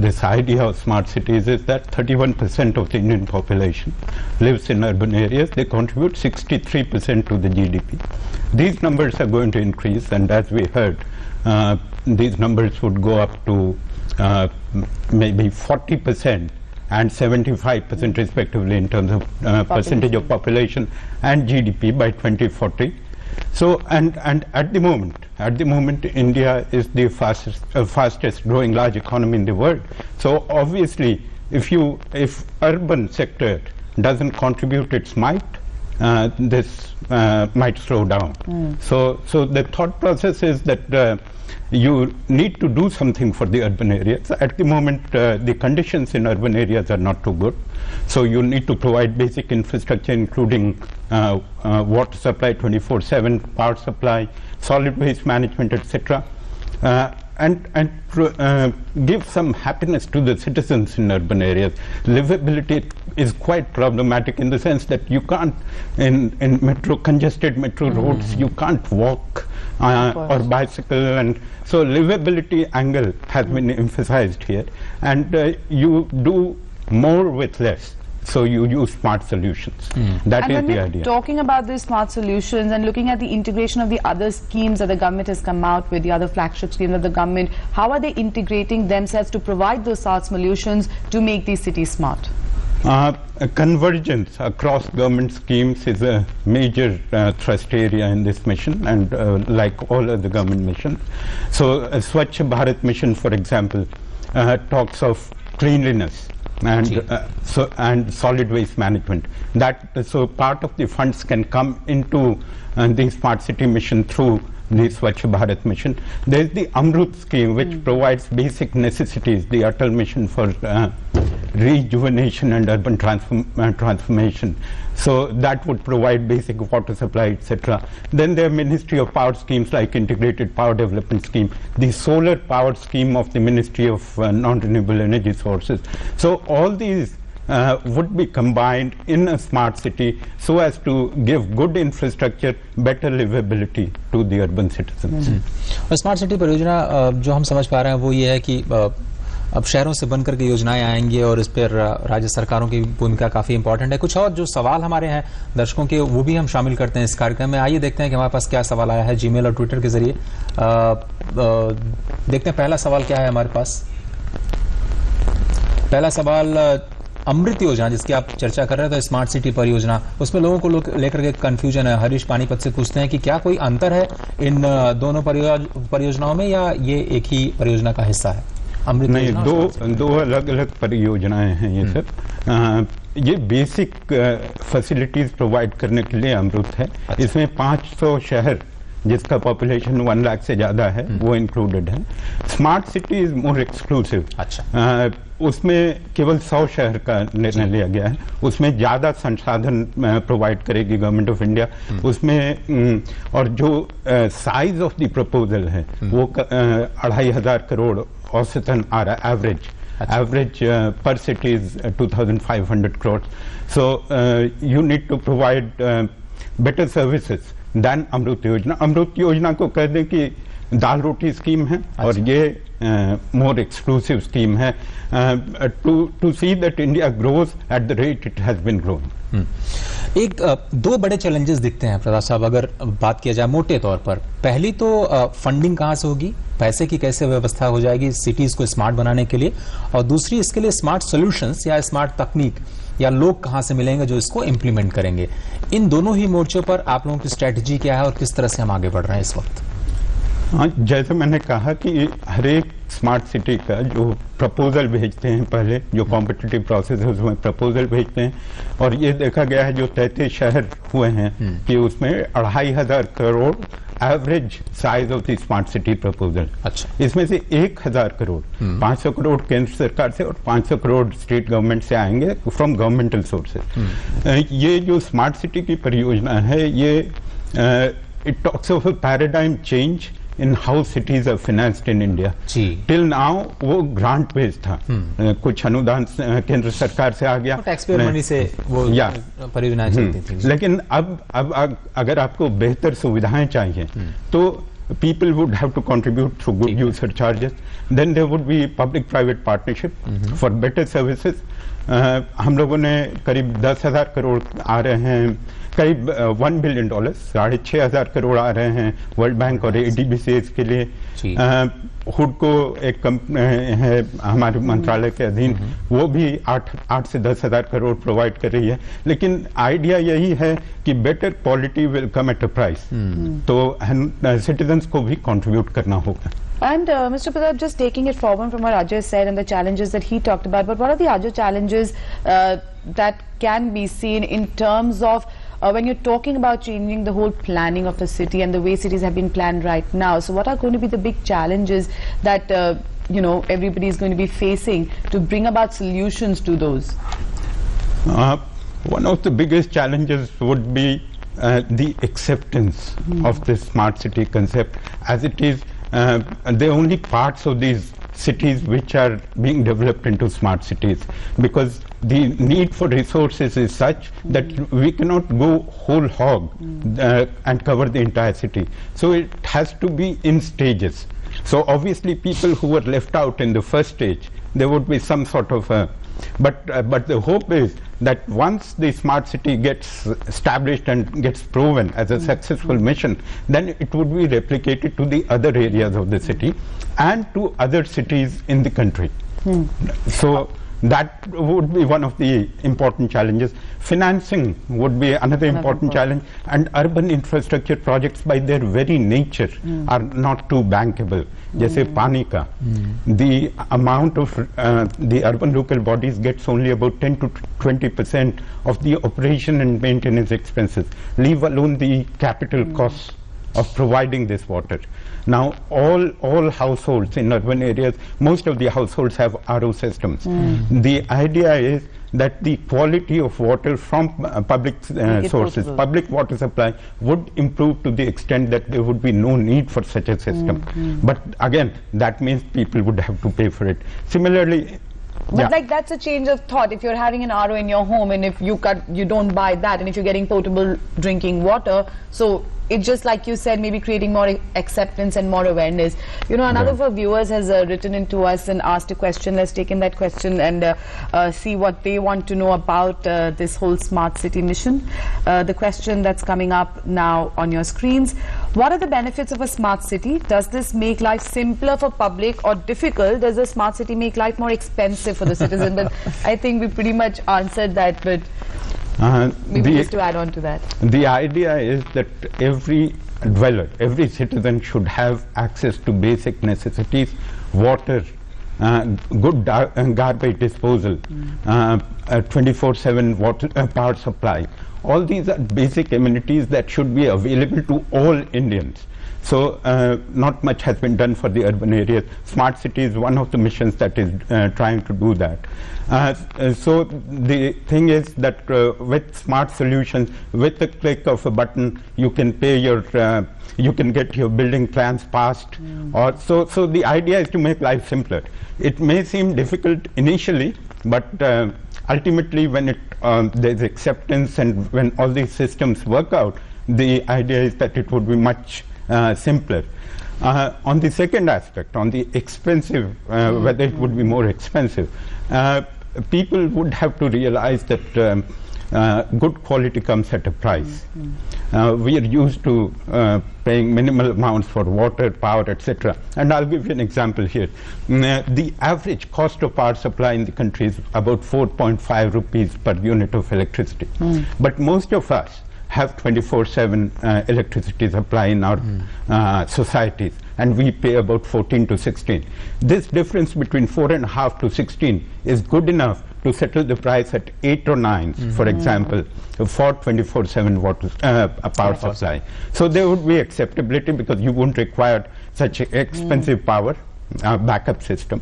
this idea of smart cities is that 31% of the Indian population lives in urban areas. They contribute 63% to the GDP. These numbers are going to increase, and as we heard, these numbers would go up to maybe 40% and 75% respectively in terms of percentage of population and GDP by 2040. So, and at the moment, India is the fastest growing large economy in the world. So obviously, if urban sector doesn't contribute its might, this might slow down. So the thought process is that you need to do something for the urban areas. At the moment, the conditions in urban areas are not too good. So you need to provide basic infrastructure, including water supply 24/7, power supply, solid waste management, etc. And give some happiness to the citizens in urban areas. Livability is quite problematic in the sense that you can't, in congested metro roads, you can't walk or bicycle, and so livability angle has been emphasized here, and you do more with less. So you use smart solutions. That is the idea. Talking about these smart solutions and looking at the integration of the other schemes that the government has come out with, the other flagship schemes of the government, how are they integrating themselves to provide those smart solutions to make these cities smart? Convergence across government schemes is a major thrust area in this mission, and like all other government missions. So Swachh Bharat mission, for example, talks of cleanliness and solid waste management. So part of the funds can come into the smart city mission through the Swachh Bharat mission. There is the Amrut scheme, which provides basic necessities, the Atal mission for rejuvenation and urban transformation. So that would provide basic water supply, etc. Then there are Ministry of Power schemes like Integrated Power Development Scheme, the solar power scheme of the Ministry of Non-Renewable Energy Sources. So all these would be combined in a smart city so as to give good infrastructure, better livability to the urban citizens. और smart city परियोजना जो हम समझ पा रहे हैं वो ये है कि अब शहरों से बनकर के योजनाएं आएंगी और इस पर राज्य सरकारों की भूमिका काफी इंपॉर्टेंट है। कुछ और जो सवाल हमारे हैं दर्शकों के वो भी हम शामिल करते हैं इस कार्यक्रम में। आइए देखते हैं कि हमारे पास क्या सवाल आया है जीमेल और ट्विटर के जरिए। देखते हैं पहला सवाल क्या है हमारे पास। पहला सवाल अमृत योजना जिसकी आप चर्चा कर रहे थे, स्मार्ट सिटी परियोजना, उसमें लोगों को लेकर के कंफ्यूजन है। हरीश पानीपत से पूछते हैं कि क्या कोई अंतर है इन दोनों परियोजनाओं में या ये एक ही परियोजना का हिस्सा है? अमृत नहीं, दो अलग अलग परियोजनाएं हैं ये सब। ये बेसिक फैसिलिटीज प्रोवाइड करने के लिए अमृत है। इसमें 500 शहर जिसका पॉपुलेशन 1 लाख से ज्यादा है वो इंक्लूडेड है। Smart city is more exclusive. अच्छा। उसमें केवल 100 शहर का निर्णय लिया गया है। उसमें ज्यादा संसाधन प्रोवाइड करेगी गवर्नमेंट ऑफ इंडिया। उसमें और जो साइज ऑफ द प्रपोजल है वो 2500 करोड़ औसतन आ रहा है average per city is 2,500 crores. So you need to provide better services than अमृत योजना। अमृत योजना को कह दें कि दाल रोटी स्कीम है और ये मोर एक्सक्लूसिव स्कीम है to see that India grows at the rate it has been growing. एक दो बड़े चैलेंजेस दिखते हैं प्रसाद साहब अगर बात किया जाए मोटे तौर पर। पहली तो फंडिंग कहां से होगी, पैसे की कैसे व्यवस्था हो जाएगी सिटीज को स्मार्ट बनाने के लिए, और दूसरी इसके लिए स्मार्ट सॉल्यूशंस या स्मार्ट तकनीक या लोग कहां से मिलेंगे जो इसको इंप्लीमेंट करेंगे। इन दोनों ही मोर्चों पर आप लोगों की स्ट्रेटजी क्या है और किस तरह से हम आगे बढ़ रहे हैं इस वक्त? हाँ, जैसे मैंने कहा कि हर एक स्मार्ट सिटी का जो प्रपोजल भेजते हैं, पहले जो कॉम्पिटिटिव प्रोसेस है उसमें प्रपोजल भेजते हैं, और ये देखा गया है जो 33 शहर हुए हैं कि उसमें 2500 crore average size of the smart city proposal. अच्छा। इसमें से 1000 करोड़ 500 करोड़ केंद्र सरकार से और 500 करोड़ स्टेट गवर्नमेंट से आएंगे फ्रॉम गवर्नमेंटल सोर्सेज। ये जो स्मार्ट सिटी की परियोजना है ये it talks of a paradigm change in how cities are financed in India. Till now वो ग्रांट बेस्ड था, कुछ अनुदान केंद्र सरकार से आ गया, टैक्सपेयर मनी से वो परियोजनाएं चलती थी। लेकिन अब अगर आपको बेहतर सुविधाएं चाहिए तो people would have to contribute through good user charges. Then there would be public-private partnership for better services. हम लोगों ने करीब 10,000 करोड़ आ रहे हैं, करीब $1 बिलियन, 6,500 करोड़ आ रहे हैं वर्ल्ड बैंक और ADBCs के लिए। हुड को एक कंपनी है हमारे मंत्रालय के अधीन, वो भी 8 से 10,000 करोड़ प्रोवाइड कर रही है। लेकिन आइडिया यही है कि better quality will come at a price, तो सिटीजन्स को भी कंट्रीब्यूट करना होगा। And Mr. Pratap, just taking it forward from what Ajay said and the challenges that he talked about, but what are the other challenges that can be seen in terms of when you're talking about changing the whole planning of a city and the way cities have been planned right now? So what are going to be the big challenges that everybody is going to be facing to bring about solutions to those? One of the biggest challenges would be the acceptance of the smart city concept as it is. There are only parts of these cities which are being developed into smart cities, because the need for resources is such that we cannot go whole hog and cover the entire city. So it has to be in stages. So obviously people who were left out in the first stage, there would be some sort of but the hope is that once the smart city gets established and gets proven as a successful mission, then it would be replicated to the other areas of the city and to other cities in the country. So that would be one of the important challenges. Financing would be another important challenge, and urban infrastructure projects by their very nature are not too bankable. जैसे पानी का, the amount of the urban local bodies gets only about 10 to 20% of the operation and maintenance expenses, leave alone the capital costs of providing this water. Now, all households in urban areas, most of the households have RO systems. The idea is that the quality of water from public sources, public water supply, would improve to the extent that there would be no need for such a system. But again, that means people would have to pay for it. Similarly, but like that's a change of thought. If you're having an RO in your home and if you don't buy that, and if you're getting potable drinking water, so it's just like you said, maybe creating more acceptance and more awareness. You know, another of our viewers has written into us and asked a question. Let's take in that question and see what they want to know about this whole smart city mission. The question that's coming up now on your screens: what are the benefits of a smart city? Does this make life simpler for public or difficult? Does a smart city make life more expensive for the citizen? But I think we pretty much answered that, but maybe just to add on to that. The idea is that every dweller, every citizen should have access to basic necessities, water, good garbage disposal, 24/7 water power supply. All these are basic amenities that should be available to all Indians. So not much has been done for the urban areas. Smart city is one of the missions that is trying to do that. So the thing is that with smart solutions, with the click of a button, you can pay your, you can get your building plans passed. Or so the idea is to make life simpler. It may seem difficult initially, but ultimately when there's acceptance and when all these systems work out, the idea is that it would be much simpler. On the second aspect, on the expensive, whether it would be more expensive, people would have to realize that good quality comes at a price. We are used to paying minimal amounts for water, power, etc. And I'll give you an example here. The average cost of power supply in the country is about 4.5 rupees per unit of electricity. But most of us have 24/7 electricity supply in our societies, and we pay about 14 to 16. This difference between 4.5 to 16 is good enough to settle the price at 8 or 9, for example, for 24/7 water power supply. So there would be acceptability because you wouldn't require such expensive power backup system.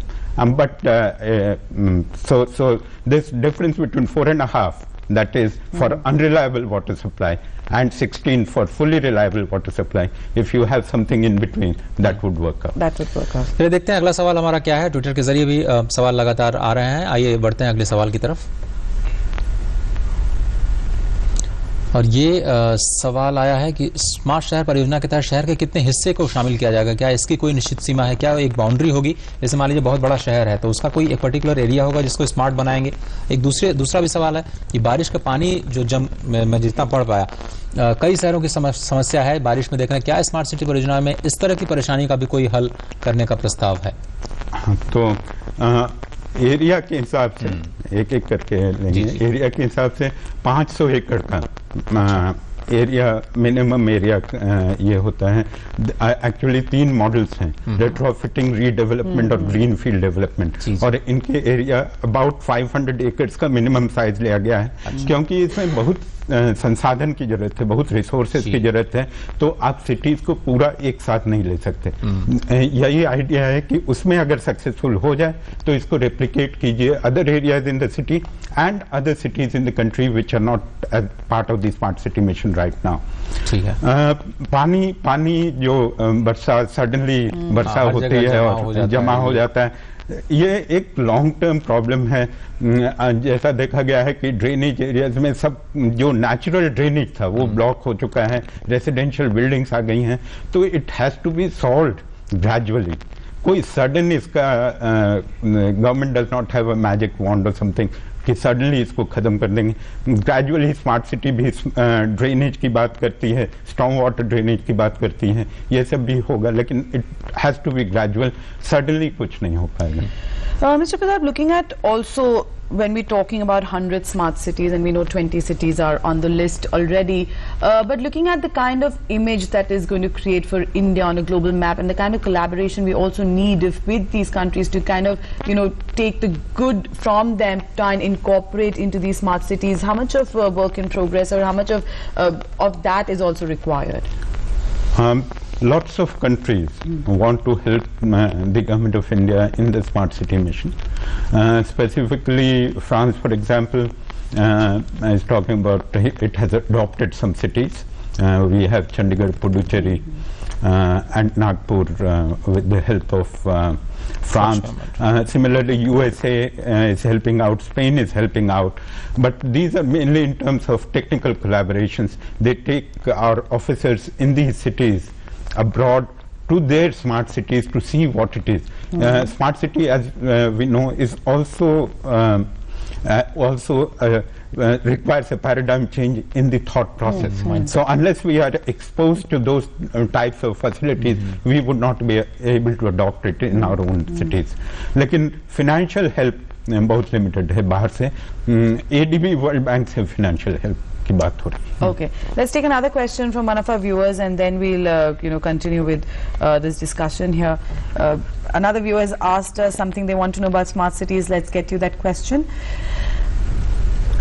So this difference between 4.5, that is for unreliable water supply, and 16 for fully reliable water supply, if you have something in between, that would work out. That would work out. चलिए देखते हैं अगला सवाल हमारा क्या है. Twitter के जरिए भी सवाल लगातार आ रहे हैं. आइए बढ़ते हैं अगले सवाल की तरफ. और ये सवाल आया है कि स्मार्ट शहर परियोजना के तहत शहर के कितने हिस्से को शामिल किया जाएगा? क्या इसकी कोई निश्चित सीमा है? क्या एक बाउंड्री होगी? जैसे मान लीजिए बहुत बड़ा शहर है तो उसका कोई एक पर्टिकुलर एरिया होगा जिसको स्मार्ट बनाएंगे. एक दूसरा भी सवाल है कि बारिश का पानी जो मैं जितना पढ़ पाया, कई शहरों की समस्या है बारिश में. देखना क्या स्मार्ट सिटी परियोजना में इस तरह की परेशानी का भी कोई हल करने का प्रस्ताव है? तो एरिया के हिसाब से एक एक करके लेंगे. एरिया के हिसाब से 500 एकड़ का एरिया, मिनिमम एरिया ये होता है. एक्चुअली 3 मॉडल्स हैं, रेट्रोफिटिंग, रीडेवलपमेंट और ग्रीन फील्ड डेवलपमेंट. और इनके एरिया अबाउट 500 एकड़ का मिनिमम साइज लिया गया है. क्योंकि इसमें बहुत संसाधन की जरूरत है, बहुत रिसोर्सेज की जरूरत है, तो आप सिटीज को पूरा एक साथ नहीं ले सकते. यही आइडिया है कि उसमें अगर सक्सेसफुल हो जाए तो इसको रेप्लिकेट कीजिए other areas in the city and other cities in the country which are not part of the smart city mission right now. ठीक है. पानी जो बरसात सडनली वर्षा होती है और जमा हो जाता है, ये एक लॉन्ग टर्म प्रॉब्लम है. जैसा देखा गया है कि ड्रेनेज एरियाज में सब जो नेचुरल ड्रेनेज था वो ब्लॉक हो चुका है, रेसिडेंशियल बिल्डिंग्स आ गई हैं, तो it has to be solved gradually. कोई सडन इसका government does not have a magic wand और समथिंग कि सडनली इसको खत्म कर देंगे. ग्रेजुअली स्मार्ट सिटी भी ड्रेनेज की बात करती है, स्टॉर्म वाटर ड्रेनेज की बात करती है, ये सब भी होगा, लेकिन it has to be gradual. Suddenly कुछ नहीं हो पाएगा. Mr. Prasar, looking at also when we're talking about 100 smart cities, and we know 20 cities are on the list already, but looking at the kind of image that is going to create for India on a global map and the kind of collaboration we also need with these countries to kind of, take the good from them, try and incorporate into these smart cities, how much of work in progress or how much of that is also required? Lots of countries want to help the government of India in the smart city mission. Specifically, France, for example, is talking about it has adopted some cities. We have Chandigarh, Puducherry, and Nagpur with the help of France. Similarly, USA is helping out, Spain is helping out, but these are mainly in terms of technical collaborations. They take our officers in these cities abroad to their smart cities to see what it is. Smart city, as we know, is also requires a paradigm change in the thought process. So unless we are exposed to those types of facilities, we would not be able to adopt it in our own cities. लेकिन financial help बहुत limited है बाहर से. ADB World Bank से financial help की बात हो रही है. Okay, let's take another question from one of our viewers, and then we'll continue with this discussion here. Another viewer has asked us something they want to know about smart cities. Let's get you that question.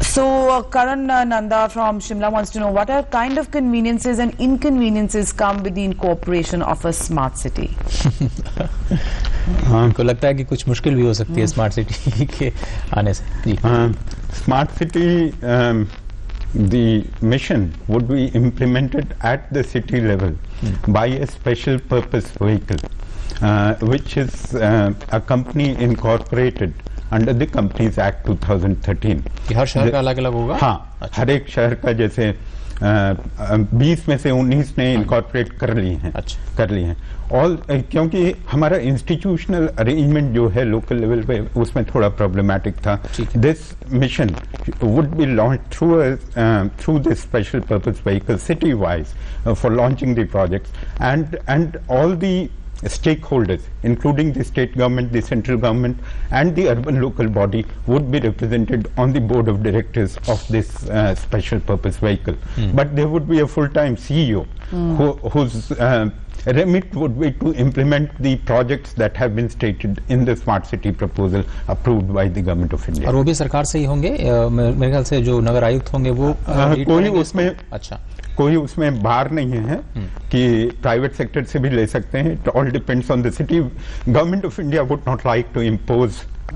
So Karan Nanda from Shimla wants to know what are kind of conveniences and inconveniences come with the incorporation of a smart city. हमको लगता है कि कुछ मुश्किल भी हो सकती है स्मार्ट सिटी के आने से. Smart city, the mission would be implemented at the city level by a special purpose vehicle, which is a company incorporated under the Companies Act 2013. हर शहर का अलग अलग होगा? हाँ, हर एक शहर का जैसे 20 में से 19 ने इनकॉर्पोरेट कर लिए हैं. और क्योंकि हमारा इंस्टीट्यूशनल अरेंजमेंट जो है लोकल लेवल पे उसमें थोड़ा प्रॉब्लमैटिक था. This mission would be launch through this special purpose vehicle city wise for launching the projects and all the stakeholders, including the state government, the central government, and the urban local body, would be represented on the board of directors of this special purpose vehicle. But there would be a full-time CEO whose remit would be to implement the projects that have been stated in the smart city proposal approved by the government of India. और वो भी सरकार से ही होंगे? मेरे ख्याल से जो नगर आयुक्त होंगे वो कोई उसमें बाहर नहीं है कि प्राइवेट सेक्टर से भी ले सकते हैं. It all depends on the city. Government of India would not like to impose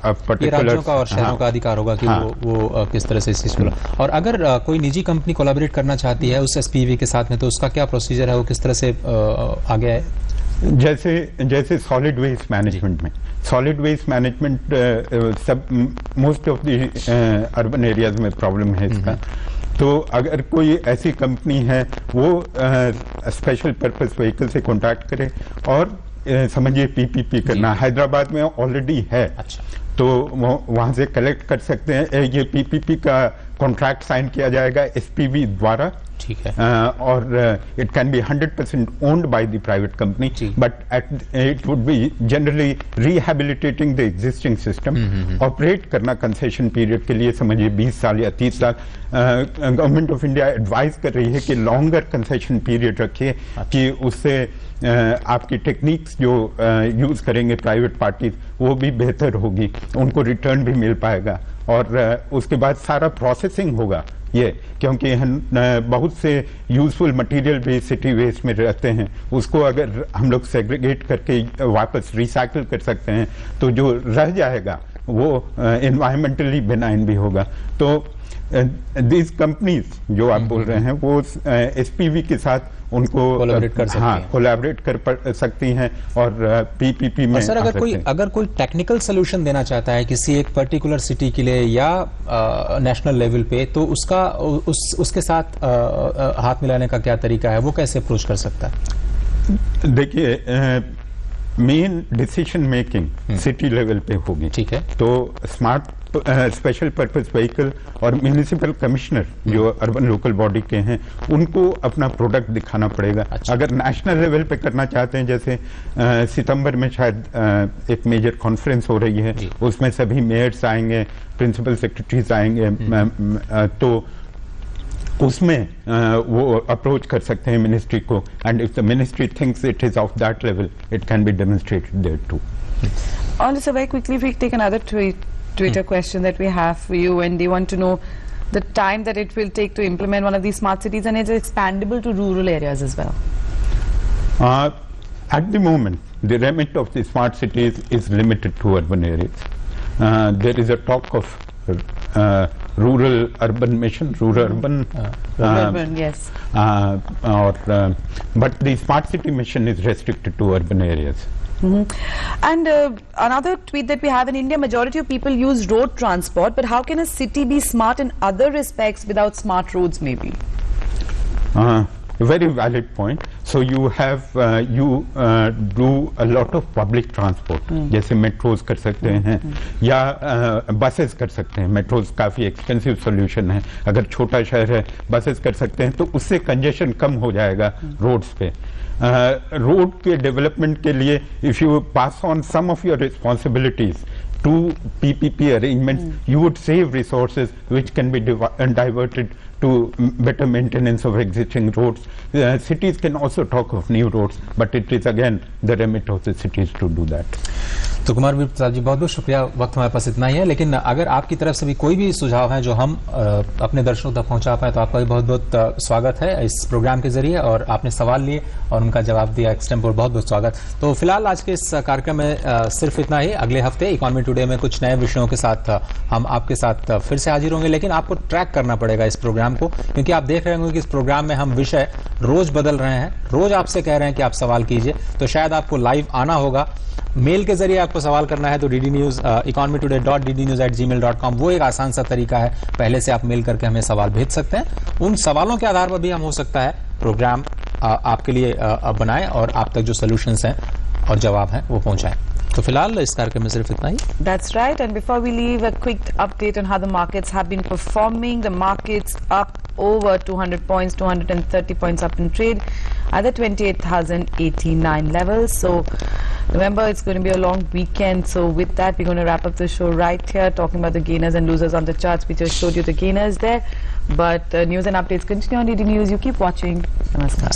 राज्यों का और शहरों का अधिकार होगा कि वो किस तरह से इस चीज को. और अगर कोई निजी कंपनी कोलैबोरेट करना चाहती है उस एसपीवी के साथ में, तो उसका क्या प्रोसीजर है, वो किस तरह से आगे है? जैसे सॉलिड वेस्ट मैनेजमेंट में, सॉलिड वेस्ट मैनेजमेंट सब most of the urban areas में प्रॉब्लम है इसका. तो अगर कोई ऐसी कंपनी है वो स्पेशल पर्पस व्हीकल से कॉन्टैक्ट करे और समझिए पीपीपी करना हैदराबाद में ऑलरेडी है. तो वहां से कलेक्ट कर सकते हैं. ये पीपीपी का कॉन्ट्रैक्ट साइन किया जाएगा एसपीवी द्वारा. ठीक है. और it can be 100% owned by the private company, but it would be generally rehabilitating the existing system. Operate करना कंसेशन पीरियड के लिए समझिए 20 साल या 30 साल. गवर्नमेंट ऑफ इंडिया एडवाइज कर रही है कि लॉन्गर कंसेशन पीरियड रखिए कि उससे आपकी टेक्निक्स जो यूज करेंगे प्राइवेट पार्टीज वो भी बेहतर होगी, उनको रिटर्न भी मिल पाएगा. और उसके बाद सारा प्रोसेसिंग होगा ये, क्योंकि बहुत से यूजफुल मटेरियल भी सिटी वेस्ट में रहते हैं. उसको अगर हम लोग सेग्रीगेट करके वापस रिसाइकिल कर सकते हैं तो जो रह जाएगा वो एनवायरमेंटली बेनाइन भी होगा. तो दिस कंपनीज जो आप बोल रहे हैं वो एसपीवी के साथ उनको कोलैबोरेट कर सकती हैं और पीपीपी में. सर अगर कोई टेक्निकल सोल्यूशन देना चाहता है किसी एक पर्टिकुलर सिटी के लिए या नेशनल लेवल पे, तो उसके साथ हाथ मिलाने का क्या तरीका है, वो कैसे अप्रोच कर सकता है? देखिए, main decision making city level पे होगी. ठीक है. तो स्मार्ट स्पेशल पर्पस व्हीकल और म्यूनिसिपल कमिश्नर जो अर्बन लोकल बॉडी के हैं उनको अपना प्रोडक्ट दिखाना पड़ेगा. अगर नेशनल लेवल पे करना चाहते हैं, जैसे सितंबर में शायद एक मेजर कॉन्फ्रेंस हो रही है, उसमें सभी मेयर्स आएंगे, प्रिंसिपल सेक्रेटरीज आएंगे, तो उसमें वो अप्रोच कर सकते हैं मिनिस्ट्री को. And if the ministry thinks it is of that level, it can be demonstrated there too. Also, very quickly, if we take another Twitter question that we have for you, and they want to know the time that it will take to implement one of these smart cities, and it's expandable to rural areas as well. At the moment, the remit of the smart cities is limited to urban areas. There is a talk of rural-urban mission, rural-urban. Urban, yes. But the smart city mission is restricted to urban areas. And another tweet that we have: in India, majority of people use road transport, but how can a city be smart in other respects without smart roads, maybe? A very valid point. So you have you do a lot of public transport, जैसे metros कर सकते हैं या buses कर सकते हैं. Metros काफ़ी expensive solution है. अगर छोटा शहर है बसेस कर सकते हैं तो उससे कंजेशन कम हो जाएगा रोड्स पे. रोड के डेवलपमेंट के लिए if you pass on some of your responsibilities to PPP arrangements, you would save resources which can be diverted to better maintenance of existing roads. Cities can also talk of new roads, but it is again the remit of the cities to do that. तो कुमार वीर प्रसाद जी, बहुत बहुत शुक्रिया. वक्त हमारे पास इतना ही है, लेकिन अगर आपकी तरफ से भी कोई भी सुझाव है जो हम अपने दर्शकों तक पहुंचा पाए तो आपका भी बहुत बहुत स्वागत है इस प्रोग्राम के जरिए. और आपने सवाल लिए और उनका जवाब दिया एक्सटेम्पोर, बहुत बहुत स्वागत. तो फिलहाल आज के इस कार्यक्रम में सिर्फ इतना ही. अगले हफ्ते इकोनॉमी टुडे में कुछ नए विषयों के साथ हम आपके साथ फिर से हाजिर होंगे, लेकिन आपको ट्रैक करना पड़ेगा इस प्रोग्राम को, क्योंकि आप देख रहे होंगे कि इस प्रोग्राम में हम विषय रोज बदल रहे हैं. रोज आपसे कह रहे हैं कि आप सवाल कीजिए, तो शायद आपको लाइव आना होगा. मेल के जरिए आपको सवाल करना है तो economytoday.ddnews@gmail.com वो एक आसान सा तरीका है. पहले से आप मेल करके हमें सवाल भेज सकते हैं. उन सवालों के आधार पर भी हम हो सकता है प्रोग्राम आपके लिए बनाएं और आप तक जो सॉल्यूशंस हैं और जवाब हैं वो पहुंचाएं. तो फिलहाल इस कार्यक्रम में सिर्फ इतना ही. That's right. And before we leave, a quick update on how the markets have been performing. The markets up over 200 points, 230 points up in trade at the 28,089 levels. So remember, it's going to be a long weekend. So with that, we're going to wrap up the show right here, talking about the gainers and losers on the charts. We just showed you the gainers there. But news and updates continue on DD News. You keep watching. Namaskar.